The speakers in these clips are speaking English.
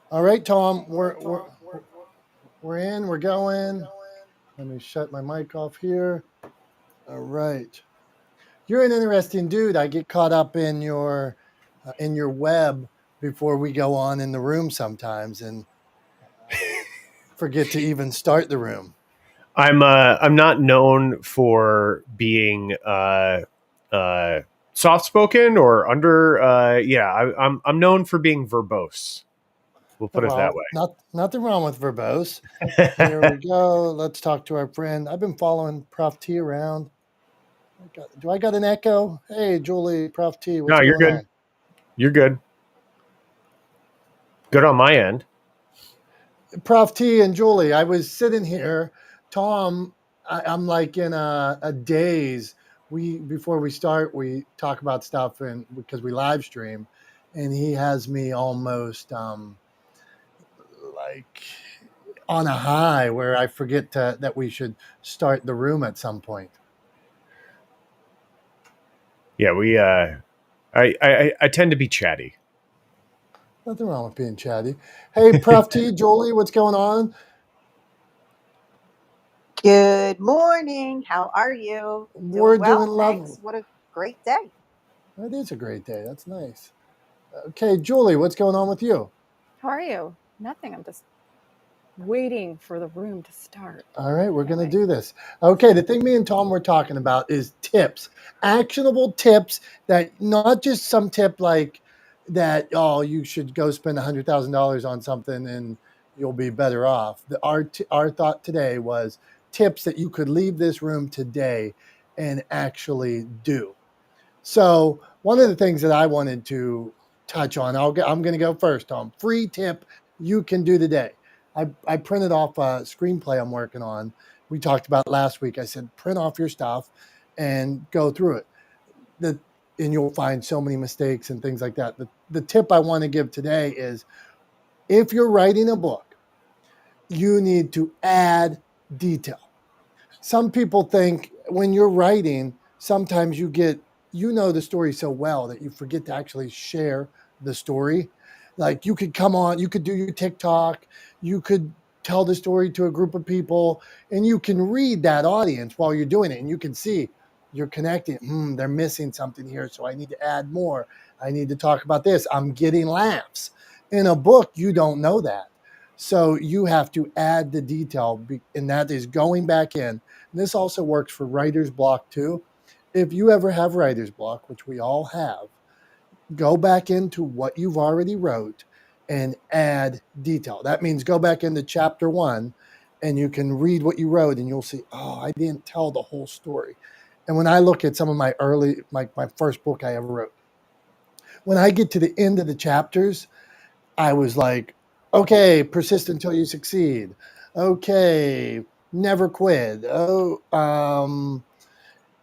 All right, Tom, we're in, we're going. Let me shut my mic off here. All right. You're an interesting dude. I get caught up in your web before we go on in the room sometimes and forget to even start the room. I'm not known for being uh, soft spoken or under. I'm known for being verbose. We'll put it that Well, way. nothing wrong with verbose. Here we go. Let's talk to our friend. I've been following Prof T around. Do I got an echo? Hey, Julie, Prof T, No, what's you're going good. on? You're good. Good on my end. Prof T and Julie, I was sitting here. Tom, I'm like in a daze. We before we start, we talk about stuff and because we live stream, and he has me almost like on a high where I forget that we should start the room at some point. Yeah, I tend to be chatty. Nothing wrong with being chatty. Hey, Prof T, Julie, what's going on? Good morning. How are you? We're Doing doing well, lovely. thanks. What a great day. It is a great day. That's nice. Okay, Julie, what's going on with you? How are you? Nothing. I'm just waiting for the room to start. All right, we're Can't going to wait. do this. Okay, the thing me and Tom were talking about is tips, actionable tips that not just some tip like that, oh, you should go spend $100,000 on something and you'll be better off. Our thought today was tips that you could leave this room today and actually do. So, one of the things that I wanted to touch on, I'm going to go first, Tom. Free tip you can do today. I printed off a screenplay I'm working on. We talked about last week. I said, print off your stuff and go through it. The, and you'll find so many mistakes and things like that. The tip I want to give today is if you're writing a book, you need to add detail. Some people think when you're writing, sometimes you know the story so well that you forget to actually share the story. Like you could come on, you could do your TikTok, you could tell the story to a group of people, and you can read that audience while you're doing it, and you can see you're connecting. They're missing something here, so I need to add more. I need to talk about this. I'm getting laughs. In a book, you don't know that. So you have to add the detail, and that is going back in. And this also works for writer's block too. If you ever have writer's block, which we all have, go back into what you've already wrote and add detail. That means go back into chapter 1 and you can read what you wrote and you'll see, oh, I didn't tell the whole story. And when I look at some of my my first book I ever wrote, when I get to the end of the chapters, I was like, okay, persist until you succeed. Okay, never quit.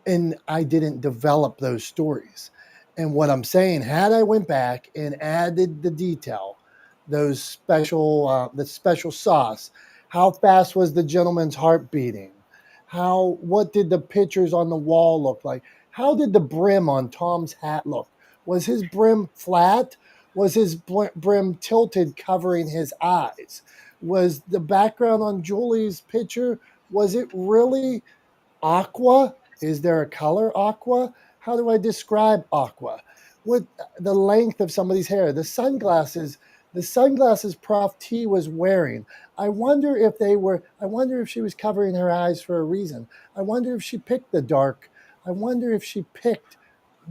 And I didn't develop those stories. And what I'm saying, had I went back and added the detail, the special sauce, how fast was the gentleman's heart beating? What did the pictures on the wall look like? How did the brim on Tom's hat look? Was his brim flat? Was his brim tilted, covering his eyes? Was the background on Julie's picture, was it really aqua? Is there a color aqua? How do I describe aqua? What the length of somebody's hair? The sunglasses Prof T was wearing. I wonder if she was covering her eyes for a reason. I wonder if she picked I wonder if she picked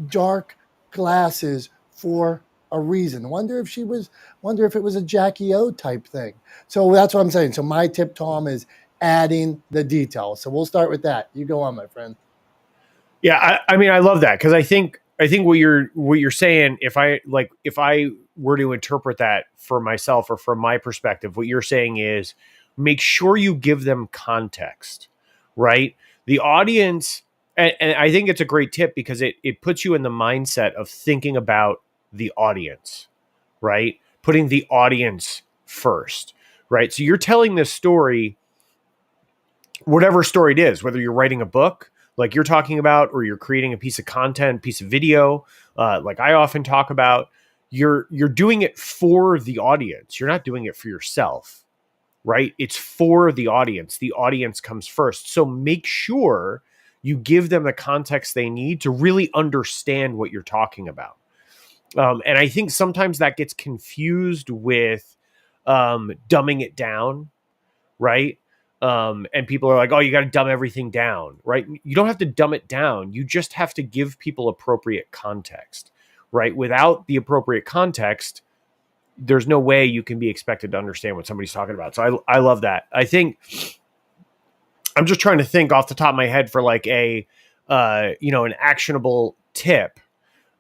dark glasses for a reason. Wonder if it was a Jackie O type thing. So that's what I'm saying. So my tip, Tom, is adding the details. So we'll start with that. You go on, my friend. Yeah, I mean, I love that because I think what you're saying, if I were to interpret that for myself or from my perspective, what you're saying is make sure you give them context, right? The audience, and I think it's a great tip because it puts you in the mindset of thinking about the audience, right? Putting the audience first, right? So you're telling this story, whatever story it is, whether you're writing a book like you're talking about, or you're creating a piece of content, piece of video, like I often talk about, you're doing it for the audience. You're not doing it for yourself, right? It's for the audience. The audience comes first. So make sure you give them the context they need to really understand what you're talking about. And I think sometimes that gets confused with dumbing it down, right? And people are like, oh, you got to dumb everything down, right? You don't have to dumb it down. You just have to give people appropriate context, right? Without the appropriate context, there's no way you can be expected to understand what somebody's talking about. So I love that. I think I'm just trying to think off the top of my head for like an actionable tip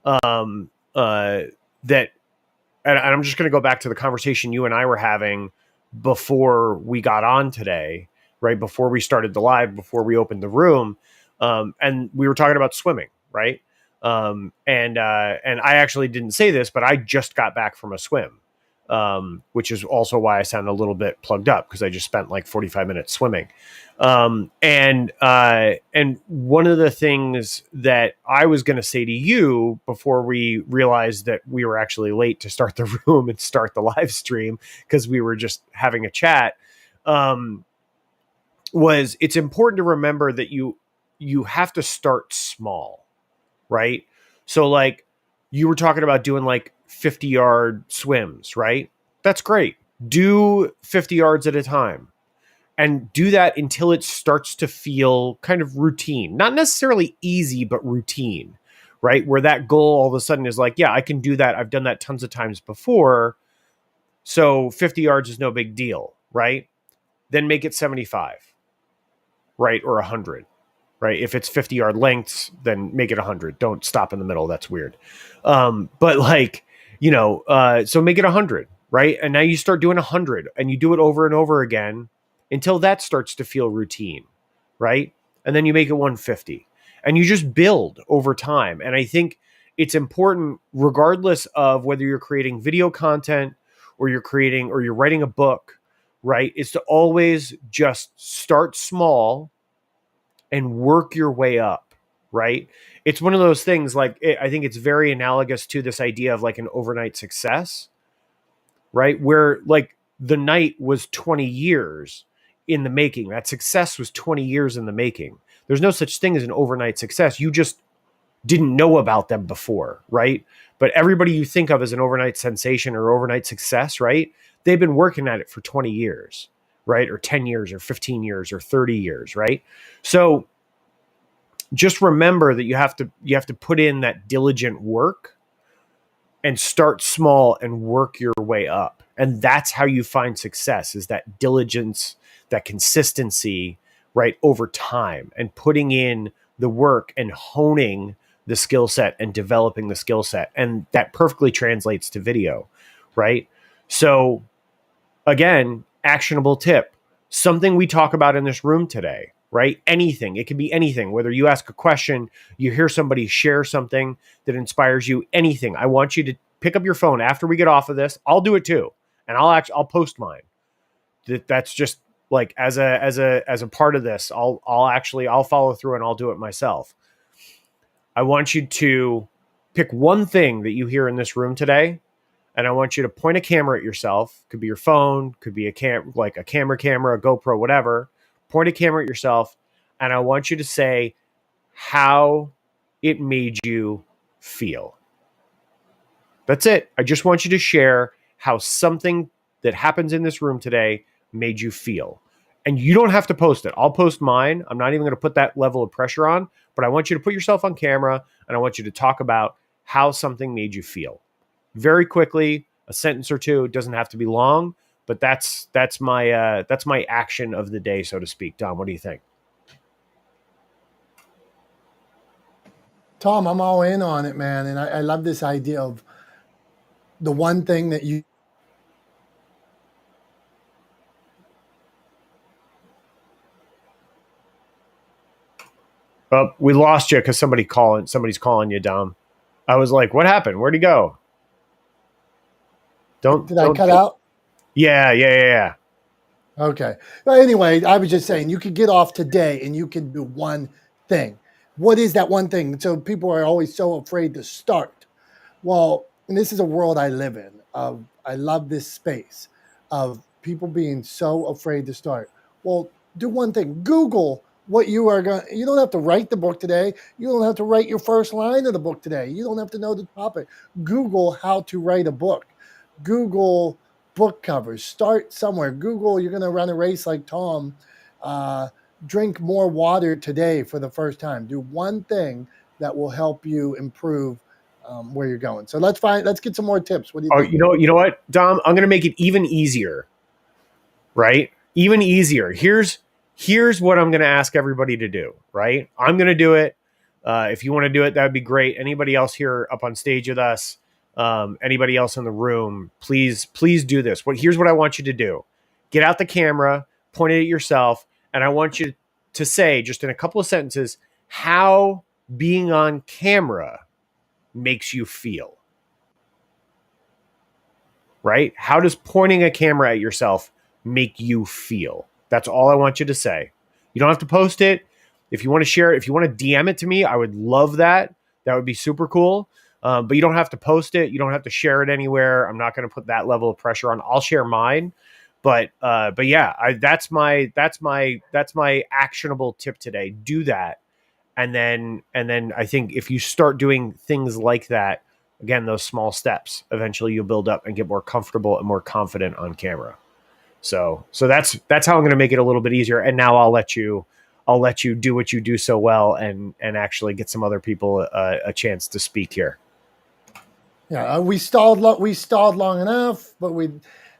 that, and I'm just going to go back to the conversation you and I were having before we got on today, right? Before we started the live, before we opened the room. And we were talking about swimming, right? And I actually didn't say this, but I just got back from a swim, which is also why I sound a little bit plugged up, because I just spent like 45 minutes swimming. And one of the things that I was going to say to you before we realized that we were actually late to start the room and start the live stream, because we were just having a chat, was it's important to remember that you have to start small, right? So like you were talking about doing like 50-yard swims, right? That's great. Do 50 yards at a time. And do that until it starts to feel kind of routine. Not necessarily easy, but routine, right? Where that goal all of a sudden is like, yeah, I can do that. I've done that tons of times before. So 50 yards is no big deal, right? Then make it 75, right? Or 100, right? If it's 50-yard lengths, then make it 100. Don't stop in the middle. That's weird. But like, so make it 100, right? And now you start doing 100 and you do it over and over again until that starts to feel routine, right? And then you make it 150 and you just build over time. And I think it's important, regardless of whether you're creating video content or you're writing a book, right? Is to always just start small and work your way up, right? It's one of those things, like, I think it's very analogous to this idea of like an overnight success, right? Where like the night was 20 years in the making. That success was 20 years in the making. There's no such thing as an overnight success. You just didn't know about them before, right? But everybody you think of as an overnight sensation or overnight success, right? They've been working at it for 20 years, right? Or 10 years or 15 years or 30 years, right? So just remember that you have to put in that diligent work and start small and work your way up. And that's how you find success, is that diligence, that consistency, right, over time, and putting in the work and honing the skill set and developing the skill set. And that perfectly translates to video, right? So again, actionable tip, something we talk about in this room today, right? Anything. It can be anything, whether you ask a question, you hear somebody share something that inspires you, anything. I want you to pick up your phone after we get off of this. I'll do it too. And I'll post mine. That's just like as a part of this. I'll follow through and I'll do it myself. I want you to pick one thing that you hear in this room today, and I want you to point a camera at yourself. Could be your phone, could be a camera, a GoPro, whatever. Point a camera at yourself, and I want you to say how it made you feel. That's it. I just want you to share how something that happens in this room today made you feel. And you don't have to post it. I'll post mine. I'm not even going to put that level of pressure on, but I want you to put yourself on camera and I want you to talk about how something made you feel. Very quickly, a sentence or two. It doesn't have to be long, but that's my action of the day, so to speak. Dom, what do you think? Tom, I'm all in on it, man. And I love this idea of the one thing that you. Oh, we lost you because somebody's calling you, Dom. I was like, what happened? Where'd he go? Did I cut out? Yeah. Okay. Well, anyway, I was just saying you could get off today and you can do one thing. What is that one thing? So people are always so afraid to start. Well, and this is a world I live in, I love this space of people being so afraid to start. Well, do one thing. Google what you are going. You don't have to write the book today. You don't have to write your first line of the book today. You don't have to know the topic. Google how to write a book. Google book covers. Start somewhere. Google you're going to run a race like Tom. Drink more water today for the first time. Do one thing that will help you improve where you're going. So let's get some more tips. What do you Oh, think? you know what, Dom? I'm going to make it even easier, right? Even easier. Here's what I'm going to ask everybody to do, right? I'm going to do it. If you want to do it, that would be great. Anybody else here up on stage with us, anybody else in the room, please do this. Here's what I want you to do. Get out the camera, point it at yourself, and I want you to say, just in a couple of sentences, how being on camera makes you feel. Right? How does pointing a camera at yourself make you feel? That's all I want you to say. You don't have to post it. If you want to share it, if you want to DM it to me, I would love that. That would be super cool. But you don't have to post it. You don't have to share it anywhere. I'm not going to put that level of pressure on. I'll share mine. But yeah, that's my actionable tip today. Do that. And then I think if you start doing things like that, again, those small steps, eventually you'll build up and get more comfortable and more confident on camera. So that's how I'm going to make it a little bit easier. And now I'll let you do what you do so well and actually get some other people a chance to speak here. Yeah, we stalled long enough, but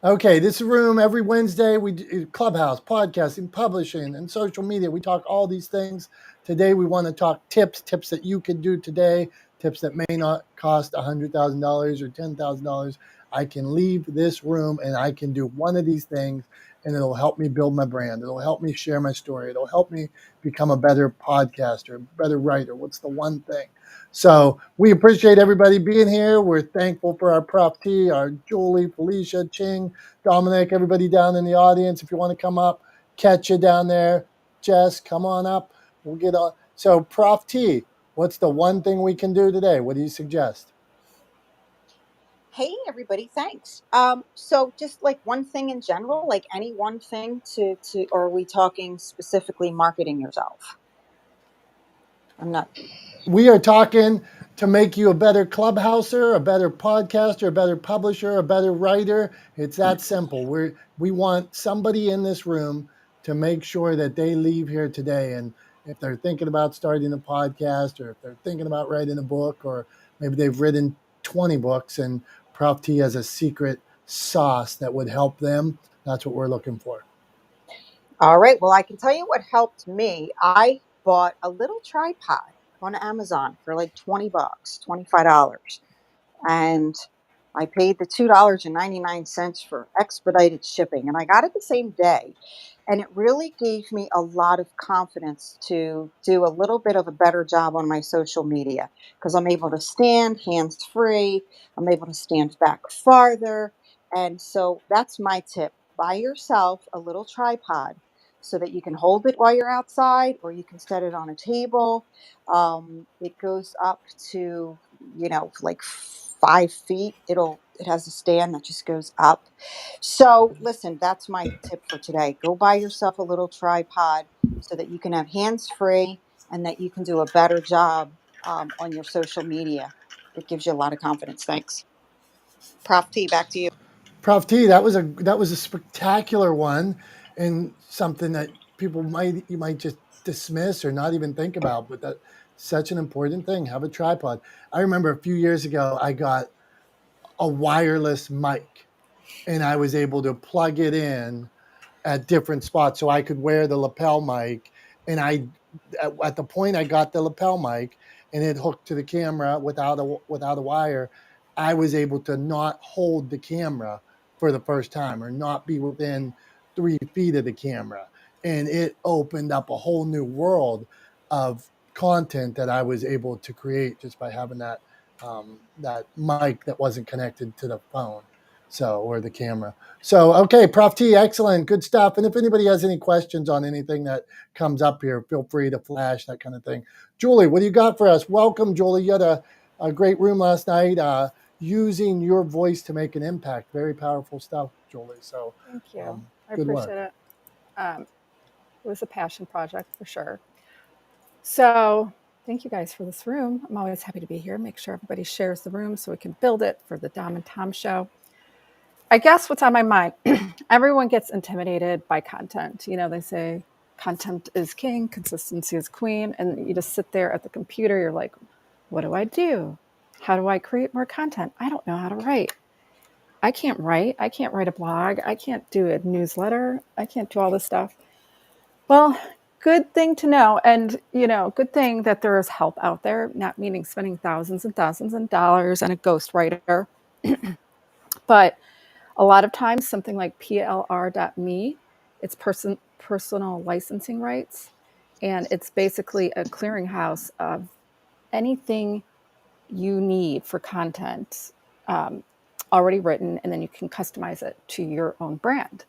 okay. This room every Wednesday we do Clubhouse, podcasting, publishing, and social media. We talk all these things. Today we want to talk tips that you can do today. Tips that may not cost $100,000 or $10,000. I can leave this room and I can do one of these things, and it'll help me build my brand. It'll help me share my story. It'll help me become a better podcaster, a better writer. What's the one thing? So we appreciate everybody being here. We're thankful for our Prof T, our Julie, Felicia, Ching, Dominick, everybody down in the audience. If you want to come up, catch you down there. Jess, come on up. We'll get on. So Prof T, what's the one thing we can do today? What do you suggest? Hey, everybody, thanks. So just like one thing in general, like any one thing or are we talking specifically marketing yourself? I'm not. We are talking to make you a better clubhouser, a better podcaster, a better publisher, a better writer. It's that simple. We want somebody in this room to make sure that they leave here today. And if they're thinking about starting a podcast, or if they're thinking about writing a book, or maybe they've written 20 books and Prof T has a secret sauce that would help them, that's what we're looking for. All right. Well, I can tell you what helped me. I bought a little tripod on Amazon for like $20, $25. And I paid the $2.99 for expedited shipping, and I got it the same day. And it really gave me a lot of confidence to do a little bit of a better job on my social media, because I'm able to stand hands free. I'm able to stand back farther. And so that's my tip. Buy yourself a little tripod so that you can hold it while you're outside, or you can set it on a table. It goes up to, like 5 feet. It has a stand that just goes up. So listen, that's my tip for today. Go buy yourself a little tripod so that you can have hands free and that you can do a better job on your social media. It gives you a lot of confidence. Thanks. Prof T, back to you. Prof T, that was a spectacular one, and something that you might just dismiss or not even think about, but that's such an important thing. Have a tripod. I remember a few years ago I got a wireless mic, and I was able to plug it in at different spots so I could wear the lapel mic. And at the point I got the lapel mic and it hooked to the camera without a wire, I was able to not hold the camera for the first time, or not be within 3 feet of the camera. And it opened up a whole new world of content that I was able to create just by having that mic that wasn't connected to the phone, or the camera. So, okay, Prof T, excellent, good stuff. And if anybody has any questions on anything that comes up here, feel free to flash, that kind of thing. Julie, what do you got for us? Welcome, Julie. You had a great room last night. using your voice to make an impact. Very powerful stuff, Julie. So Thank you. I good work. appreciate it. It was a passion project for sure. So thank you guys for this room. I'm always happy to be here. Make sure everybody shares the room so we can build it for the Dom and Tom show. I guess what's on my mind, everyone gets intimidated by content. You know, they say content is king, consistency is queen. And you just sit there at the computer. You're like, what do I do? How do I create more content? I don't know how to write. I can't write. I can't write a blog. I can't do a newsletter. I can't do all this stuff. Well, good thing to know. And, you know, good thing that there is help out there, not meaning spending thousands and thousands of dollars on a ghostwriter. But a lot of times, something like plr.me, it's personal licensing rights. And it's basically a clearinghouse of anything you need for content already written, and then you can customize it to your own brand.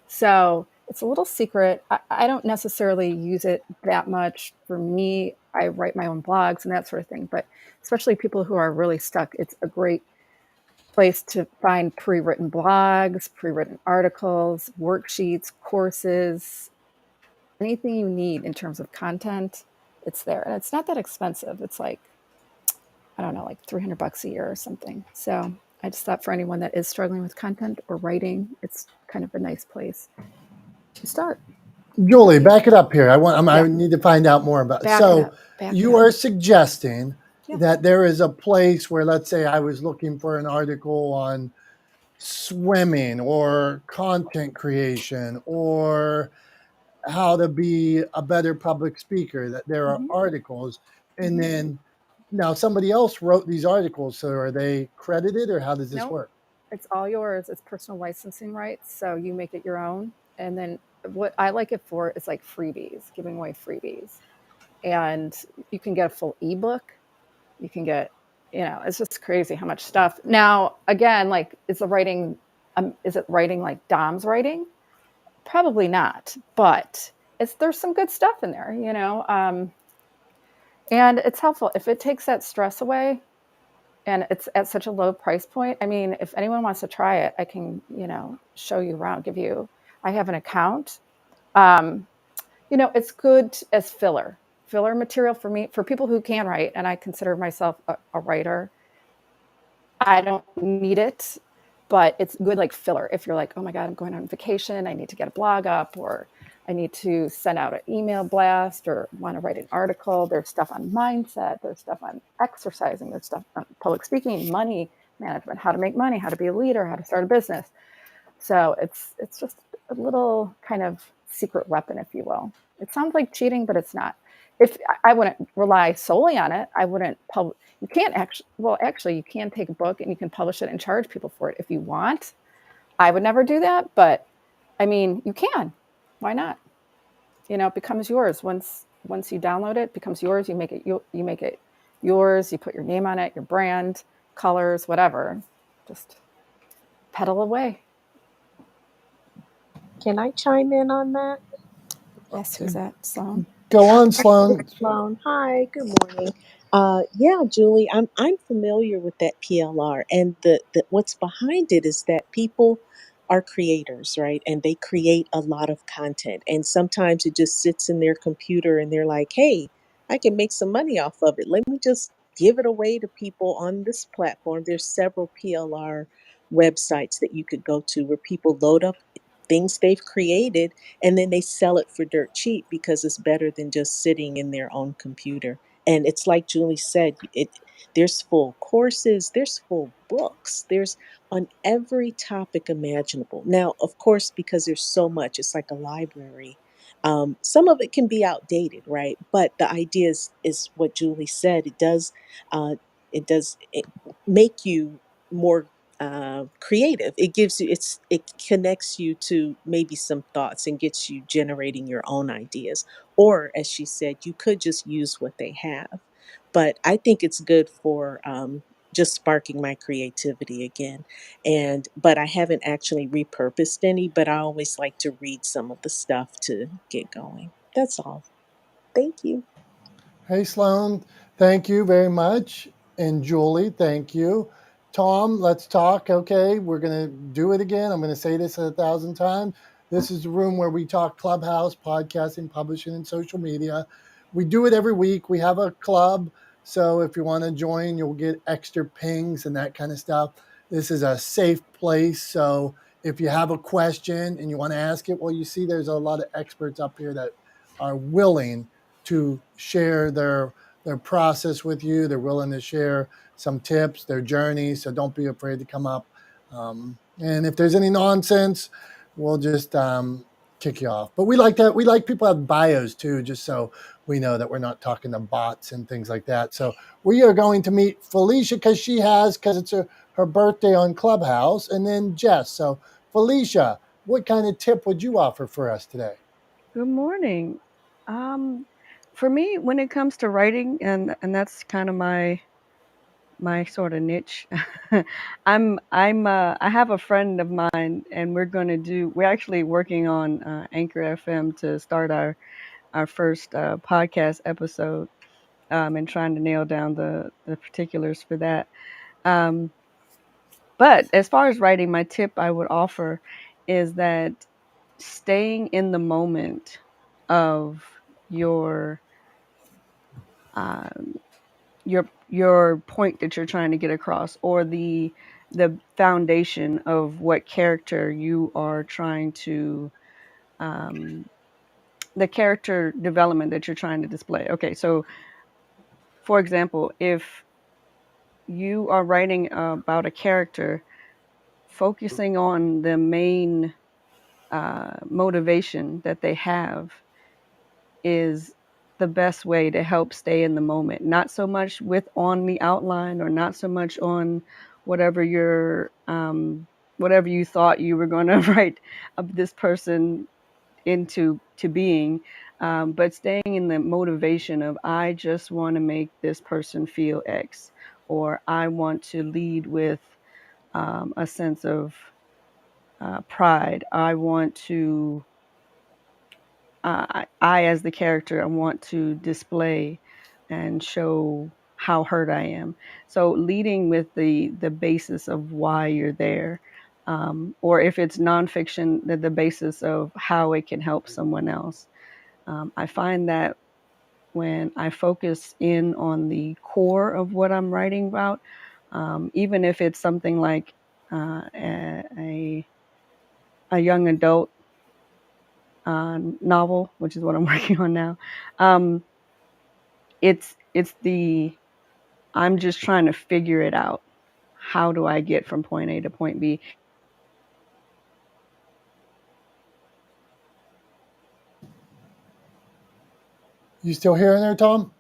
So it's a little secret. I don't necessarily use it that much. For me, I write my own blogs and that sort of thing. But especially people who are really stuck, it's a great place to find pre-written blogs, pre-written articles, worksheets, courses, anything you need in terms of content. It's there, and it's not that expensive. It's like, I don't know, like $300 a year or something. So I just thought for anyone that is struggling with content or writing, it's kind of a nice place to start. Julie, back it up here. I Yeah. need to find out more about it. Back it So up. Back you it up. are suggesting Yeah. that there is a place where, let's say I was looking for an article on swimming or content creation or how to be a better public speaker, that there are Mhm. articles. And Mhm. then now somebody else wrote these articles. So are they credited or how does this Nope. work? It's all yours. It's personal licensing rights. So you make it your own. And then what I like it for is like freebies, giving away freebies. And you can get a full ebook. You can get, you know, it's just crazy how much stuff. Now, again, like, is it writing like Dom's writing? Probably not, but there's some good stuff in there, you know, and it's helpful if it takes that stress away. And it's at such a low price point. I mean, if anyone wants to try it, I can, you know, show you around, I have an account. Um, you know, it's good as filler material for me, for people who can write. And I consider myself a writer. I don't need it, but it's good like filler. If you're like, oh my God, I'm going on vacation, I need to get a blog up, or I need to send out an email blast, or want to write an article. There's stuff on mindset, there's stuff on exercising, there's stuff on public speaking, money management, how to make money, how to be a leader, how to start a business. So it's just a little kind of secret weapon, if you will. It sounds like cheating, but it's not. If I wouldn't rely solely on it, I wouldn't publish. You can't actually, you can take a book and you can publish it and charge people for it if you want. I would never do that, but I mean, you can. Why not? You know, it becomes yours once you download it. It becomes yours. You make it yours. You put your name on it, your brand, colors, whatever. Just pedal away. Can I chime in on that? Yes, who's that? Sloan. Go on, Sloan. Sloan. Hi, good morning. Yeah, Julie, I'm familiar with that PLR, and the what's behind it is that people are creators, right? And they create a lot of content, and sometimes it just sits in their computer, and they're like, "Hey, I can make some money off of it. Let me just give it away to people on this platform." There's several PLR websites that you could go to where people load up things they've created and then they sell it for dirt cheap because it's better than just sitting in their own computer. And it's like Julie said, there's full courses, there's full books, there's on every topic imaginable. Now, of course, because there's so much, it's like a library. Some of it can be outdated, right? But the idea is what Julie said. Uh, it make you more creative. It gives you it connects you to maybe some thoughts and gets you generating your own ideas. Or as she said, you could just use what they have. But I think it's good for just sparking my creativity again. And but I haven't actually repurposed any, but I always like to read some of the stuff to get going. That's all. Thank you. Hey, Sloan, thank you very much. And Julie, thank you. Tom, let's talk. Okay, we're going to do it again. I'm going to say this 1,000 times. This is the room where we talk Clubhouse, podcasting, publishing, and social media. We do it every week. We have a club. So if you want to join, you'll get extra pings and that kind of stuff. This is a safe place. So if you have a question and you want to ask it, well, you see there's a lot of experts up here that are willing to share their process with you. They're willing to share some tips, their journey. So don't be afraid to come up. And if there's any nonsense, we'll just kick you off. But we like that. We like people have bios too, just so we know that we're not talking to bots and things like that. So we are going to meet Felicia because it's her birthday on Clubhouse, and then Jess. So Felicia, what kind of tip would you offer for us today? Good morning. For me, when it comes to writing, and that's kind of my sort of niche. I have a friend of mine, and we're actually working on Anchor FM to start our first podcast episode, and trying to nail down the particulars for that. Um, but as far as writing, my tip I would offer is that staying in the moment of your um, your point that you're trying to get across, or the foundation of what character you are trying to um, the character development that you're trying to display. Okay, so for example, if you are writing about a character, focusing on the main motivation that they have is the best way to help stay in the moment. Not so much with on the outline, or not so much on whatever whatever you thought you were going to write this person into to being, but staying in the motivation of, I just want to make this person feel X, or I want to lead with a sense of pride. I want to I, as the character, I want to display and show how hurt I am. So leading with the basis of why you're there, or if it's nonfiction, the basis of how it can help someone else. I find that when I focus in on the core of what I'm writing about, even if it's something like a young adult novel, which is what I'm working on now. It's the I'm just trying to figure it out. How do I get from point A to point B? You still hearing there, Tom?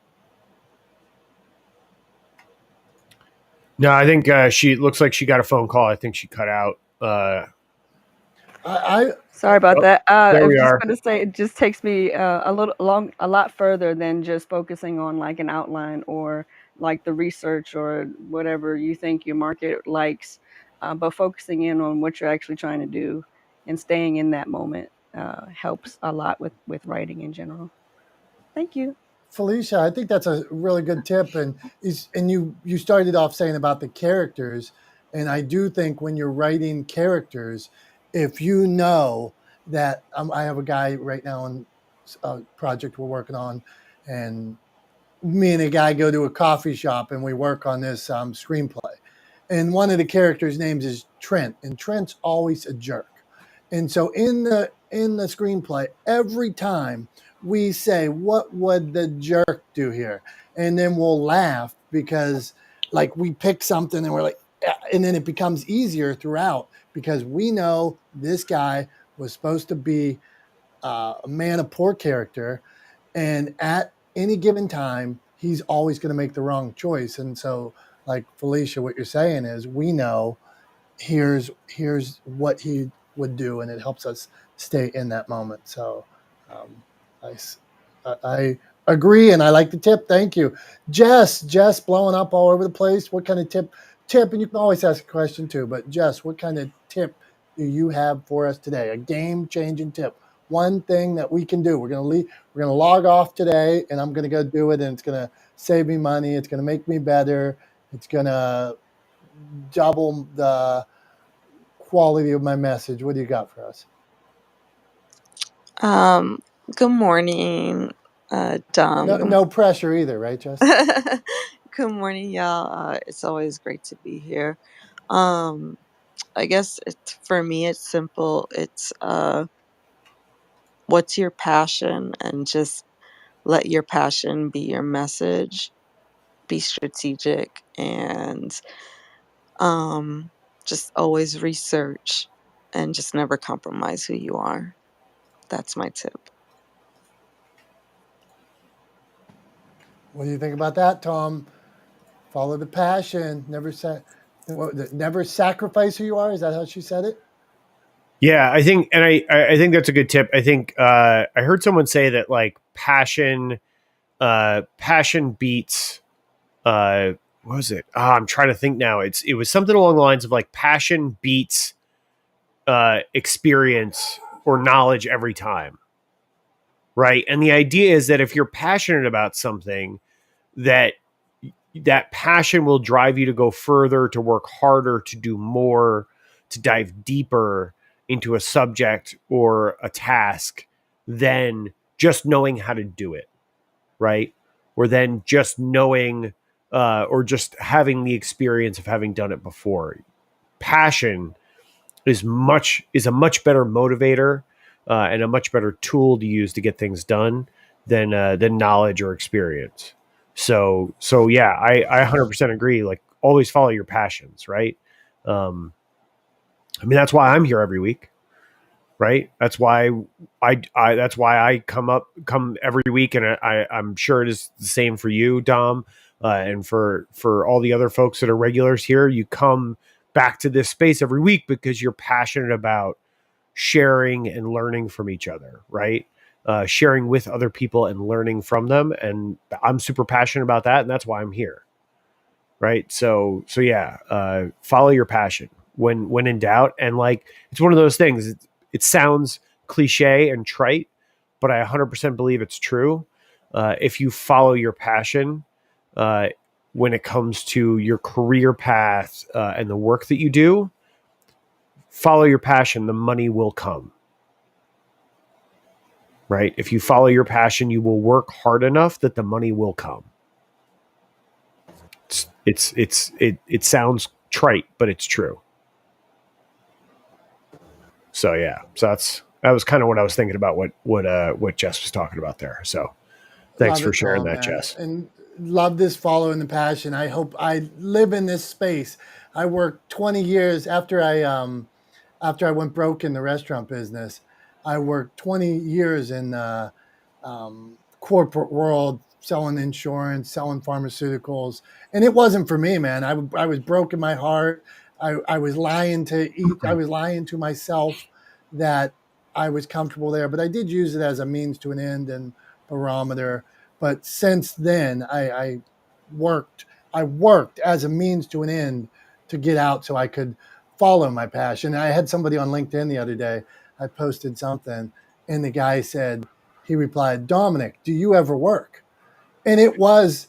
No, I think she looks like she got a phone call. I think she cut out. Sorry about that. There I was we just are. going to say, it just takes me a lot further than just focusing on like an outline, or like the research, or whatever you think your market likes, but focusing in on what you're actually trying to do and staying in that moment helps a lot with writing in general. Thank you. Felicia, I think that's a really good tip, and you started off saying about the characters, and I do think when you're writing characters, if you know that I have a guy right now on a project we're working on, and me and a guy go to a coffee shop and we work on this screenplay, and one of the characters' names is Trent, and Trent's always a jerk, and so in the screenplay, every time we say, what would the jerk do here? And then we'll laugh because like we pick something and we're like, and then it becomes easier throughout because we know this guy was supposed to be a man of poor character. And at any given time, he's always going to make the wrong choice. And so like Felicia, what you're saying is we know here's what he would do, and it helps us stay in that moment. So I agree, and I like the tip. Thank you. Jess blowing up all over the place. What kind of tip, and you can always ask a question too, but Jess, what kind of tip do you have for us today? A game-changing tip. One thing that we can do. We're gonna log off today, and I'm gonna go do it, and it's gonna save me money. It's gonna make me better. It's gonna double the quality of my message. What do you got for us? Good morning, Dom. No pressure either, right, Jess? Good morning, y'all. It's always great to be here. I guess for me, it's simple. It's what's your passion, and just let your passion be your message. Be strategic, and just always research, and just never compromise who you are. That's my tip. What do you think about that, Tom? Follow the passion. Never sacrifice who you are. Is that how she said it? Yeah, I think, and I think that's a good tip. I think I heard someone say that like passion beats what was it? I'm trying to think now. It was something along the lines of like passion beats experience or knowledge every time, right? And the idea is that if you're passionate about something, that passion will drive you to go further, to work harder, to do more, to dive deeper into a subject or a task than just knowing how to do it, right? Or then just knowing or just having the experience of having done it before. Passion is a much better motivator and a much better tool to use to get things done than knowledge or experience. So yeah, I 100% agree. Like always follow your passions, right? I mean that's why I'm here every week, right? That's why that's why I come every week, and I'm sure it is the same for you, Dom, and for all the other folks that are regulars here. You come back to this space every week because you're passionate about sharing and learning from each other, right? Sharing with other people and learning from them, and I'm super passionate about that, and that's why I'm here, right? So yeah, follow your passion when in doubt, and like it's one of those things. It sounds cliche and trite, but I 100% believe it's true. If you follow your passion, when it comes to your career path and the work that you do, follow your passion, the money will come. Right? If you follow your passion, you will work hard enough that the money will come. It sounds trite, but it's true. So yeah, that was kind of what I was thinking about what Jess was talking about there. So thanks for sharing that, man. Jess. And love this following the passion. I hope I live in this space. I worked 20 years after I went broke in the restaurant business. I worked 20 years in the corporate world, selling insurance, selling pharmaceuticals, and it wasn't for me, man. I was broke in my heart. I was lying to eat. I was lying to myself that I was comfortable there, but I did use it as a means to an end and barometer. But since then, I worked as a means to an end to get out so I could follow my passion. I had somebody on LinkedIn the other day. I posted something, and the guy said, he replied, "Dominick, do you ever work?" And it was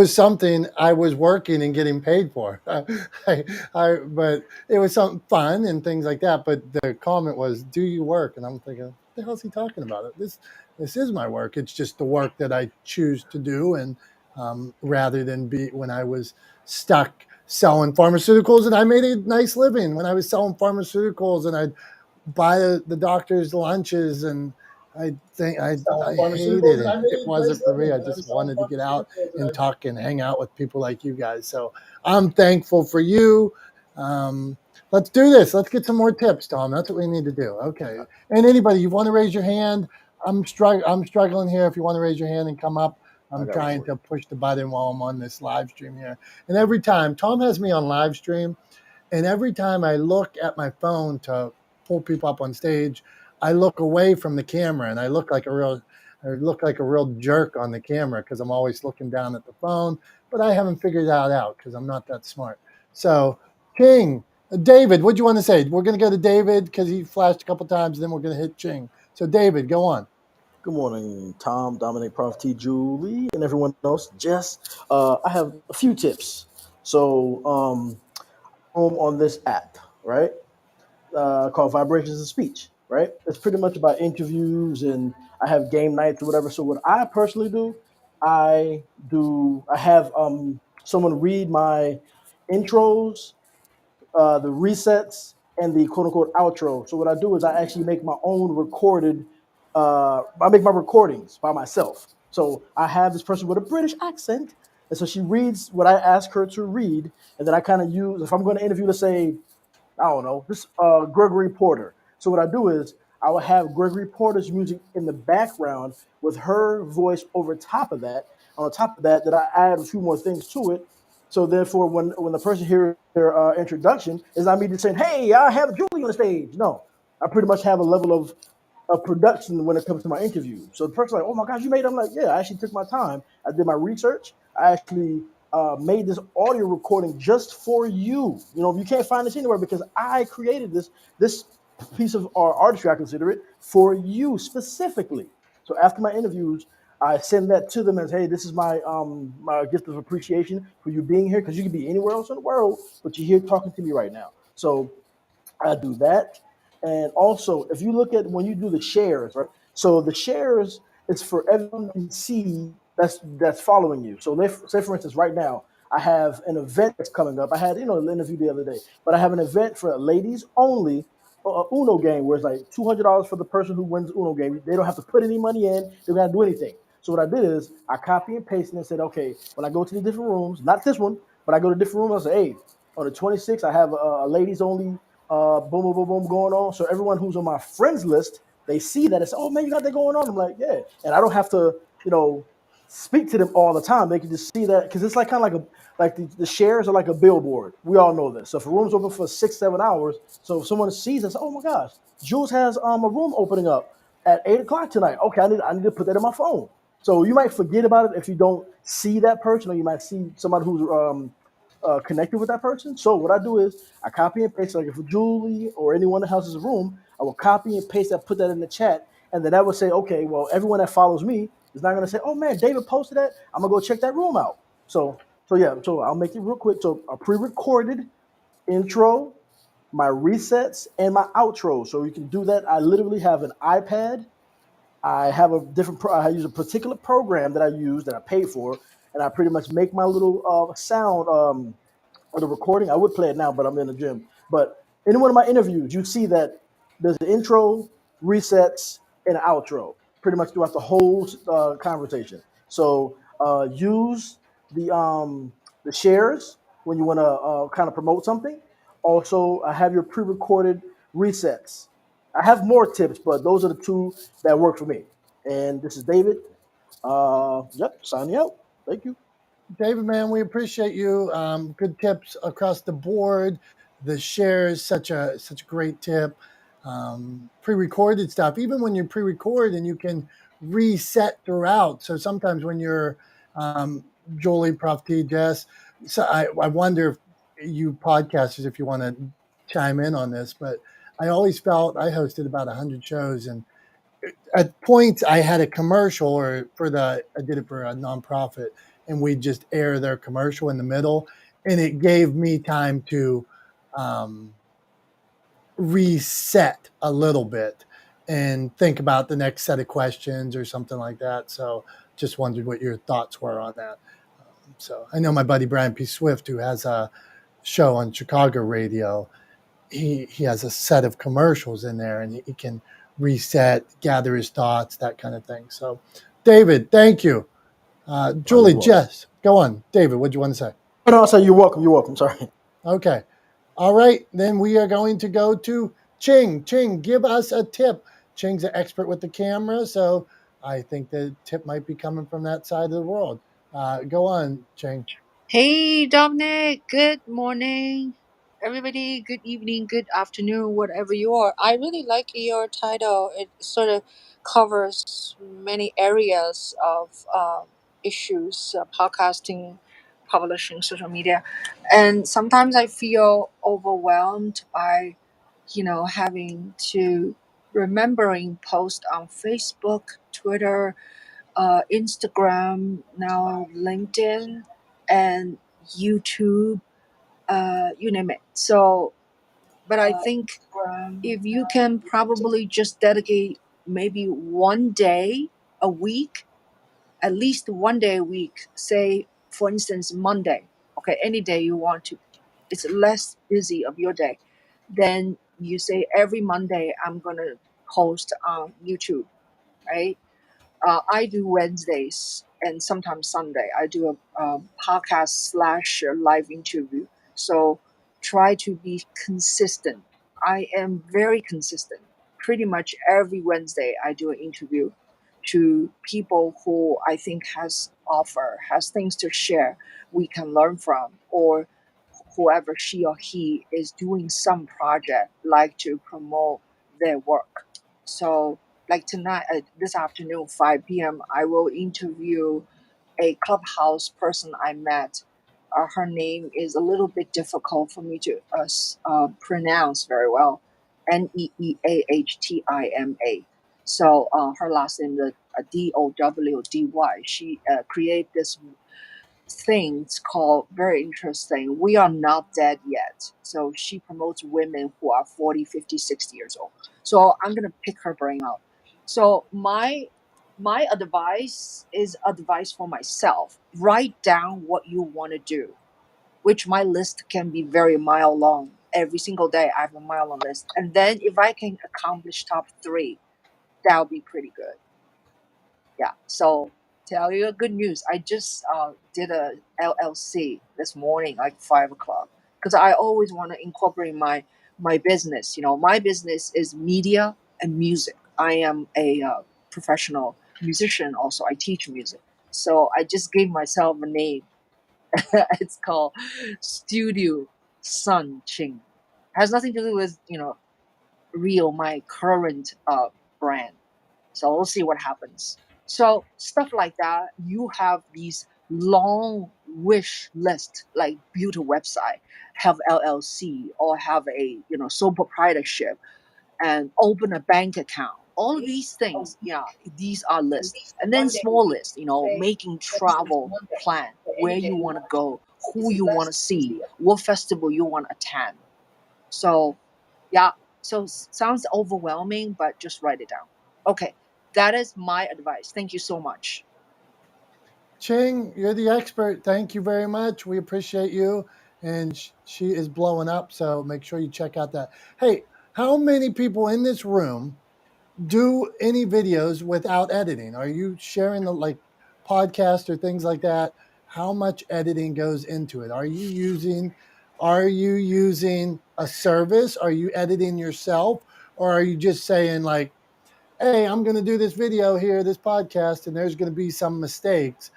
something I was working and getting paid for. But it was something fun and things like that. But the comment was, "Do you work?" And I'm thinking, what the hell is he talking about? This is my work. It's just the work that I choose to do, and rather than be when I was stuck selling pharmaceuticals, and I made a nice living when I was selling pharmaceuticals, and I'd buy the doctor's lunches, and I hated it. It wasn't for me. I just wanted to get out and talk and hang out with people like you guys. So I'm thankful for you. Let's do this. Let's get some more tips, Tom. That's what we need to do. Okay. And anybody, you want to raise your hand? I'm struggling here. If you want to raise your hand and come up, I'm trying to push the button while I'm on this live stream here. And every time Tom has me on live stream, and every time I look at my phone to pull people up on stage, I look away from the camera, and I look like a real jerk on the camera because I'm always looking down at the phone. But I haven't figured that out because I'm not that smart. So, Ching, David, what do you want to say? We're going to go to David because he flashed a couple times, and then we're going to hit Ching. So, David, go on. Good morning, Tom, Dominick, Prof. T, Julie, and everyone else. Jess, I have a few tips. So room on this app, right? Called Vibrations of Speech, right? It's pretty much about interviews and I have game nights or whatever. So what I personally do, I have someone read my intros, the resets, and the quote unquote outro. So what I do is I actually make my own recorded. I make my recordings by myself. So I have this person with a British accent, and so she reads what I ask her to read, and then I kind of use if I'm going to interview, let's say I don't know, this Gregory Porter. So what I do is I will have Gregory Porter's music in the background with her voice over top of that. On top of that, that I add a few more things to it. So therefore, when the person hears their introduction, is not me just saying, "Hey, I have Julie on the stage." No, I pretty much have a level of production when it comes to my interview. So the person's like, "Oh my gosh, you made it." I'm like, "Yeah, I actually took my time. I did my research. I actually made this audio recording just for you. You know, you can't find this anywhere because I created this piece of artistry. I consider it for you specifically. So after my interviews, I send that to them as, hey, this is my gift of appreciation for you being here because you could be anywhere else in the world, but you're here talking to me right now. So I do that. And also, if you look at when you do the shares, right? So the shares is for everyone to see that's following you. So say for instance, right now I have an event that's coming up. I had an interview the other day, but I have an event for ladies only. Uno game where it's like $200 for the person who wins Uno game. They don't have to put any money in. They don't have to do anything. So what I did is I copy and pasted and said, okay, when I go to the different rooms, not this one, but I go to different rooms, I say, hey, on the 26th, I have a ladies only boom, boom, boom, boom going on. So everyone who's on my friends list, they see that it's, oh man, you got that going on. I'm like, yeah. And I don't have to, speak to them all the time. They can just see that because it's like kind of like the shares are like a billboard. We all know this. So if a room's open for 6-7 hours, so if someone sees us, oh my gosh, Jules has a room opening up at 8 o'clock tonight. Okay, I need to put that in my phone. So you might forget about it if you don't see that person, or you might see somebody who's connected with that person. So what I do is I copy and paste, like if Julie or anyone in the house is a room, I will copy and paste that, put that in the chat, and then that would say, okay, well, everyone that follows me is not going to say, oh man, David posted that. I'm gonna go check that room out. So yeah, so I'll make it real quick. So a pre-recorded intro, my resets, and my outro. So you can do that. I literally have an iPad. I have a different. I use a particular program that I use that I pay for, and I pretty much make my little sound. Or the recording. I would play it now, but I'm in the gym. But in one of my interviews, you see that there's the intro, resets, and an outro pretty much throughout the whole conversation. So use the shares when you want to kind of promote something. Also, I have your pre-recorded resets. I have more tips, but those are the two that work for me. And this is David. Yep, signing out. Thank you. David, man, we appreciate you. Good tips across the board. The shares, such a great tip. Pre-recorded stuff, even when you pre-record and you can reset throughout. So sometimes when you're Jolie, Prof T, Jess, so I wonder if you podcasters, if you want to chime in on this, but I always felt I hosted about 100 shows, and at points I had a commercial, or I did it for a nonprofit, and we just air their commercial in the middle, and it gave me time to um, reset a little bit and think about the next set of questions or something like that. So just wondered what your thoughts were on that. So I know my buddy Brian P. Swift, who has a show on Chicago radio, he has a set of commercials in there, and he can reset, gather his thoughts, that kind of thing. So, David, thank you. Oh, you're Julie, welcome. Jess, go on. David, what do you want to say? Oh, no, I'll say you're welcome. You're welcome. Sorry. Okay. All right. Then we are going to go to Ching. Ching, give us a tip. Ching's an expert with the camera, so I think the tip might be coming from that side of the world. Go on, Ching. Hey, Dominic. Good morning, everybody. Good evening, good afternoon, whatever you are. I really like your title. It sort of covers many areas of issues, podcasting, publishing, social media. And sometimes I feel overwhelmed by, having to remembering post on Facebook, Twitter, Instagram, now LinkedIn, and YouTube. you name it. So, but I think if you can probably just dedicate maybe one day a week, at least one day a week, say for instance Monday, okay, any day you want to, it's less busy of your day, then you say every Monday I'm gonna post on YouTube, right? I do Wednesdays and sometimes Sunday. I do a podcast slash live interview. So try to be consistent. I am very consistent. Pretty much every Wednesday, I do an interview to people who I think has things to share, we can learn from, or whoever she or he is doing some project like to promote their work. So like tonight, this afternoon, 5 p.m., I will interview a Clubhouse person I met. Her name is a little bit difficult for me to pronounce very well. Neehtima. So her last name is Dowdy. She created this things called very interesting. We are not dead yet. So she promotes women who are 40, 50, 60 years old. So I'm gonna pick her brain out. So my advice is advice for myself. Write down what you want to do, which my list can be very mile long. Every single day I have a mile long list. And then if I can accomplish top three, that'll be pretty good. Yeah. So tell you good news. I just did a LLC this morning, like 5 o'clock, because I always want to incorporate my business. You know, my business is media and music. I am a professional musician. Also, I teach music. So I just gave myself a name. It's called Studio Sun Ching. Has nothing to do with real my current brand. So we'll see what happens. So stuff like that, you have these long wish list, like build a website, have LLC, or have a sole proprietorship, and open a bank account. All of these things, yeah, these are lists. And then small lists, making travel plan, where you want to go, who you want to see, what festival you want to attend. So yeah, so sounds overwhelming, but just write it down. Okay, that is my advice. Thank you so much. Ching, you're the expert. Thank you very much. We appreciate you. And she is blowing up. So make sure you check out that. Hey, how many people in this room do any videos without editing? Are you sharing the podcast or things like that? How much editing goes into it? Are you using a service? Are you editing yourself? Or are you just saying like, hey, I'm going to do this video here, this podcast, and there's going to be some mistakes.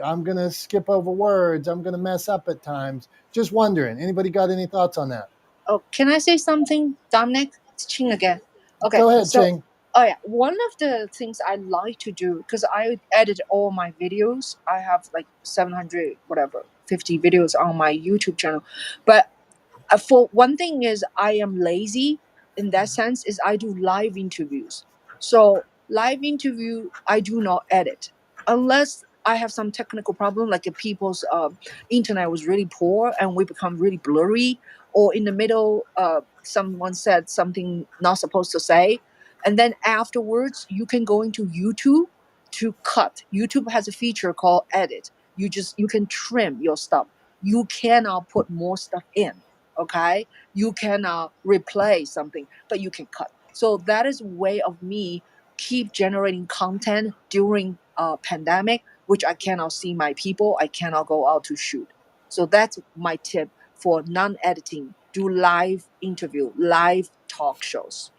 I'm going to skip over words. I'm going to mess up at times. Just wondering, anybody got any thoughts on that? Oh, can I say something, Dominick? It's Ching again. Okay, Go ahead, so Ching. oh yeah, one of the things I like to do, because I edit all my videos. I have like 700 whatever 50 videos on my YouTube channel, but for one thing is I am lazy in that sense is I do live interviews. So live interview I do not edit unless I have some technical problem, like if people's internet was really poor and we become really blurry, or in the middle someone said something not supposed to say, and then afterwards you can go into YouTube to cut. YouTube has a feature called edit. You can trim your stuff. You cannot put more stuff in. Okay, you can replay something, but you can cut. So that is a way of me keep generating content during pandemic, which I cannot see my people, I cannot go out to shoot. So that's my tip for non-editing. Do live interview, live talk shows.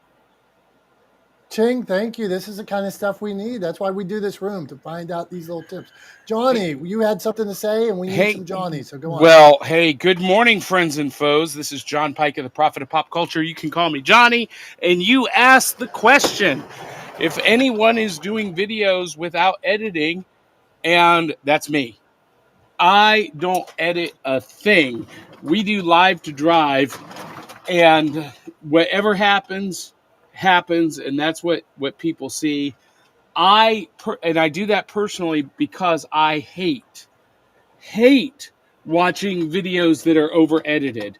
Ching, thank you. This is the kind of stuff we need. That's why we do this room, to find out these little tips. Johnny, you had something to say, and we need some Johnny, so go on. Well, hey, good morning, friends and foes. This is John Pike of the Prophet of Pop Culture. You can call me Johnny, and you asked the question, if anyone is doing videos without editing, and that's me. I don't edit a thing. We do live to drive, and whatever happens, happens, and that's what people see. And I do that personally because I hate watching videos that are over edited.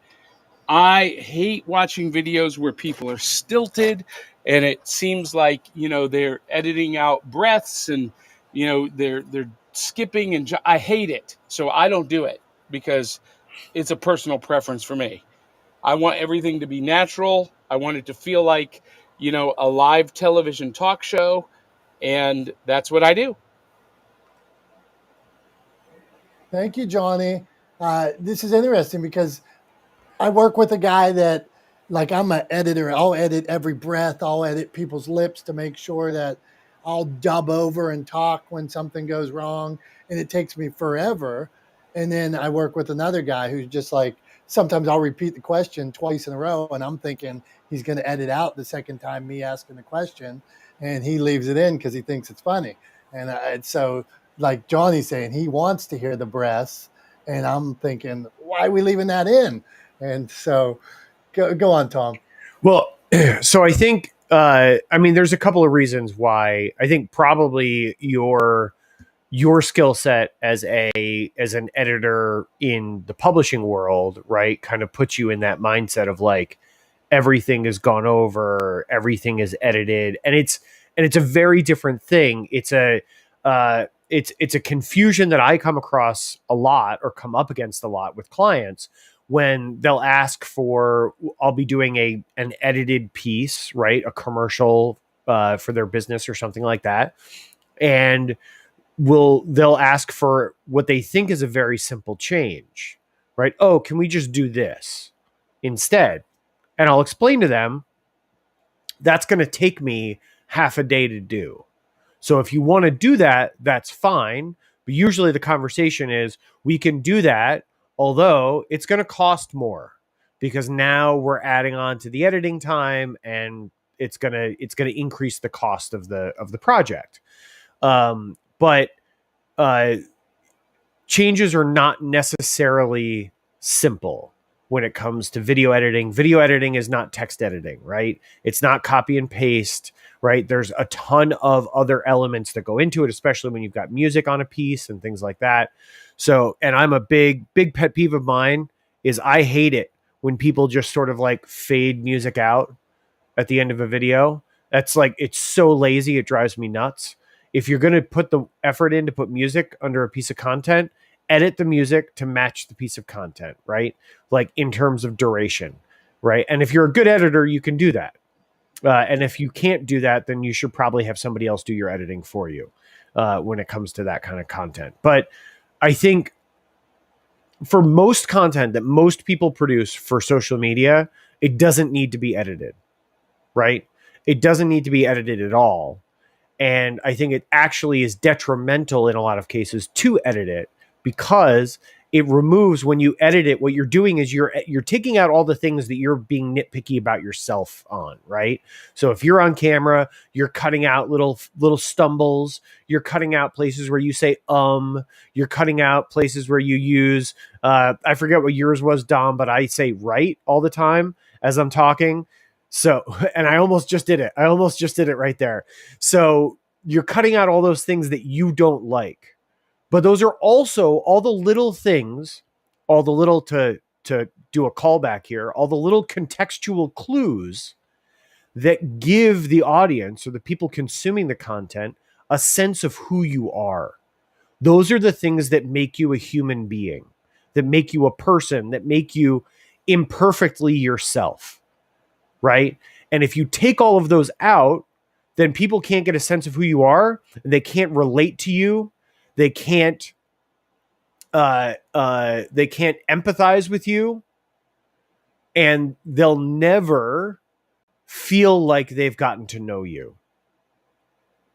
I hate watching videos where people are stilted and it seems like, they're editing out breaths and, they're skipping and I hate it. So I don't do it because it's a personal preference for me. I want everything to be natural. I want it to feel like, a live television talk show. And that's what I do. Thank you, Johnny. This is interesting because I work with a guy that, like, I'm an editor. I'll edit every breath. I'll edit people's lips to make sure that I'll dub over and talk when something goes wrong. And it takes me forever. And then I work with another guy who's just like, sometimes I'll repeat the question twice in a row. And I'm thinking he's going to edit out the second time me asking the question. And he leaves it in because he thinks it's funny. And so, like Johnny's saying, he wants to hear the breaths. And I'm thinking, why are we leaving that in? And so go on, Tom. Well, so I think, there's a couple of reasons why I think probably your skill set as an editor in the publishing world, right, kind of puts you in that mindset of like everything is gone over, everything is edited, and it's a very different thing. It's a confusion that I come across a lot or come up against a lot with clients when they'll ask for, I'll be doing an edited piece, right, a commercial for their business or something like that, and they'll ask for what they think is a very simple change, right? Oh, can we just do this instead? And I'll explain to them that's going to take me half a day to do. So if you want to do that, that's fine. But usually the conversation is we can do that, although it's going to cost more because now we're adding on to the editing time and it's going to increase the cost of the project. But changes are not necessarily simple when it comes to video editing. Video editing is not text editing, right? It's not copy and paste, right? There's a ton of other elements that go into it, especially when you've got music on a piece and things like that. So, and I'm a big pet peeve of mine is I hate it when people just sort of like fade music out at the end of a video. That's like, it's so lazy. It drives me nuts. If you're going to put the effort in to put music under a piece of content, edit the music to match the piece of content, right? Like in terms of duration, right? And if you're a good editor, you can do that. And if you can't do that, then you should probably have somebody else do your editing for you when it comes to that kind of content. But I think for most content that most people produce for social media, it doesn't need to be edited, right? It doesn't need to be edited at all. And I think it actually is detrimental in a lot of cases to edit it because it removes, when you edit it, what you're doing is you're taking out all the things that you're being nitpicky about yourself on, right? So if you're on camera, you're cutting out little stumbles, you're cutting out places where you say, you're cutting out places where you use, I forget what yours was, Dom, but I say right all the time as I'm talking. So, and I almost just did it. Right there. So you're cutting out all those things that you don't like, but those are also all the little things, all the little, to do a callback here, all the little contextual clues that give the audience or the people consuming the content a sense of who you are. Those are the things that make you a human being, that make you a person, that make you imperfectly yourself. Right? And if you take all of those out, then people can't get a sense of who you are. And they can't relate to you. They can't empathize with you. And they'll never feel like they've gotten to know you.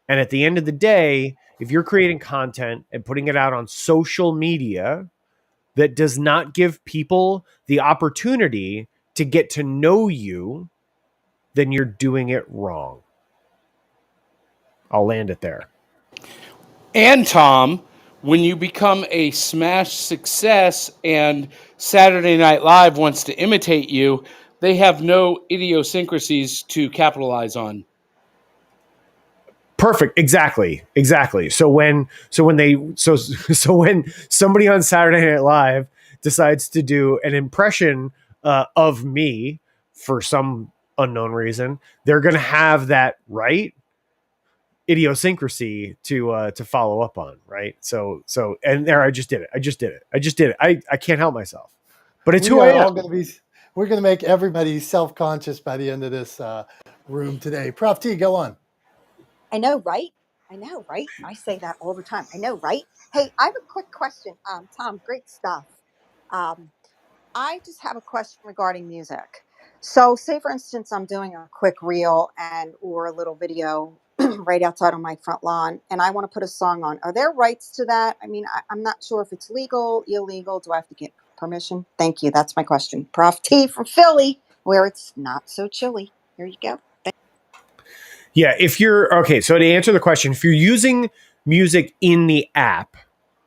And at the end of the day, if you're creating content and putting it out on social media that does not give people the opportunity to get to know you, then you're doing it wrong. I'll land it there. And Tom, when you become a smash success and Saturday Night Live wants to imitate you, they have no idiosyncrasies to capitalize on. Perfect. Exactly. So when somebody on Saturday Night Live decides to do an impression of me for some unknown reason, they're going to have that right idiosyncrasy to follow up on, right? So and there I just did it. I can't help myself, but it's We who I are am. all going to be. We're going to make everybody self-conscious by the end of this room today. Prof T, go on. I know, right? I know, right? I say that all the time. I know, right? Hey, I have a quick question. Tom, great stuff. Um, I just have a question regarding music. So, say for instance, I'm doing a quick reel and or a little video right outside on my front lawn, and I want to put a song on. Are there rights to that? I mean, I'm not sure if it's legal, illegal. Do I have to get permission? Thank you. That's my question. Prof T from Philly, where it's not so chilly. Here you go. Yeah, if you're okay, so to answer the question, if you're using music in the app,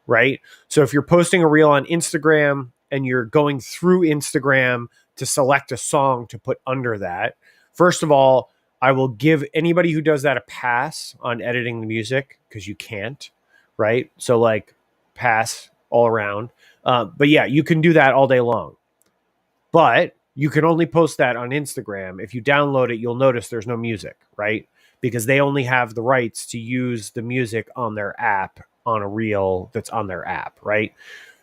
right? So if you're posting a reel on Instagram and you're going through Instagram to select a song to put under that, first of all, I will give anybody who does that a pass on editing the music because you can't, right? So like pass all around. But yeah, you can do that all day long. But you can only post that on Instagram. If you download it, you'll notice there's no music, right? Because they only have the rights to use the music on their app on a reel that's on their app, right?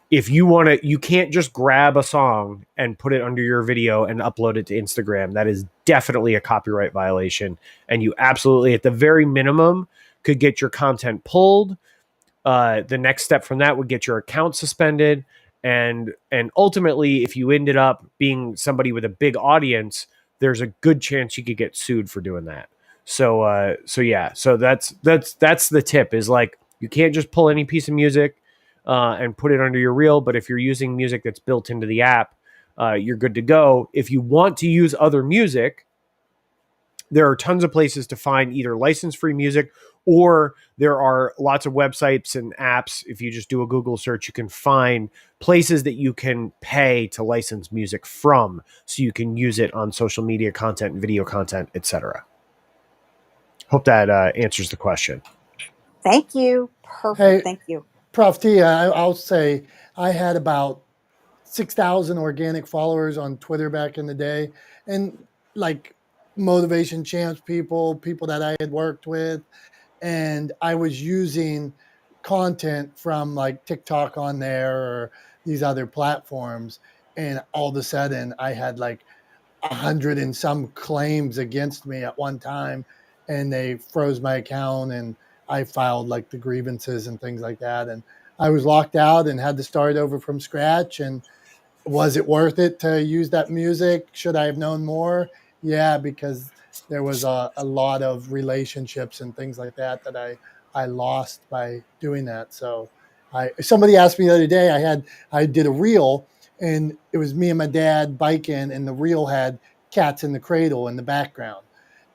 If you want to, you can't just grab a song and put it under your video and upload it to Instagram. That is definitely a copyright violation. And you absolutely, at the very minimum, could get your content pulled. The next step from that would get your account suspended, and ultimately, if you ended up being somebody with a big audience, there's a good chance you could get sued for doing that. So yeah, so that's the tip is like you can't just pull any piece of music and put it under your reel, but if you're using music that's built into the app, you're good to go. If you want to use other music, there are tons of places to find either license-free music, or there are lots of websites and apps. If you just do a Google search, you can find places that you can pay to license music from, so you can use it on social media content, video content, etc. Hope that answers the question. Thank you. Perfect. Hey, Thank you. Prof T, I'll say I had about 6,000 organic followers on Twitter back in the day, and like motivation champs people that I had worked with, and I was using content from like TikTok on there or these other platforms, and all of a sudden I had like 100 and some claims against me at one time, and they froze my account, and I filed like the grievances and things like that, and I was locked out and had to start over from scratch. And was it worth it to use that music? Should I have known more? Yeah, because there was a lot of relationships and things like that that I lost by doing that. So somebody asked me the other day, I did a reel, and it was me and my dad biking, and the reel had Cats in the Cradle in the background.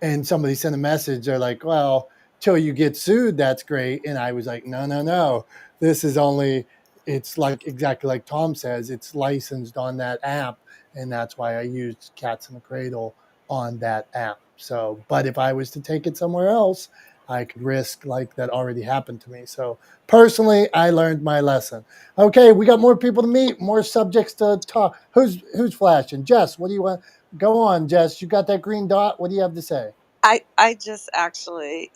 And somebody sent a message. They're like, well, till you get sued, that's great. And I was like, no. This is only, it's like exactly like Tom says, it's licensed on that app, and that's why I used Cats in the Cradle on that app. So, but if I was to take it somewhere else, I could risk like that already happened to me. So personally, I learned my lesson. Okay, we got more people to meet, more subjects to talk. Who's flashing? Jess, what do you want? Go on, Jess. You got that green dot. What do you have to say? I just actually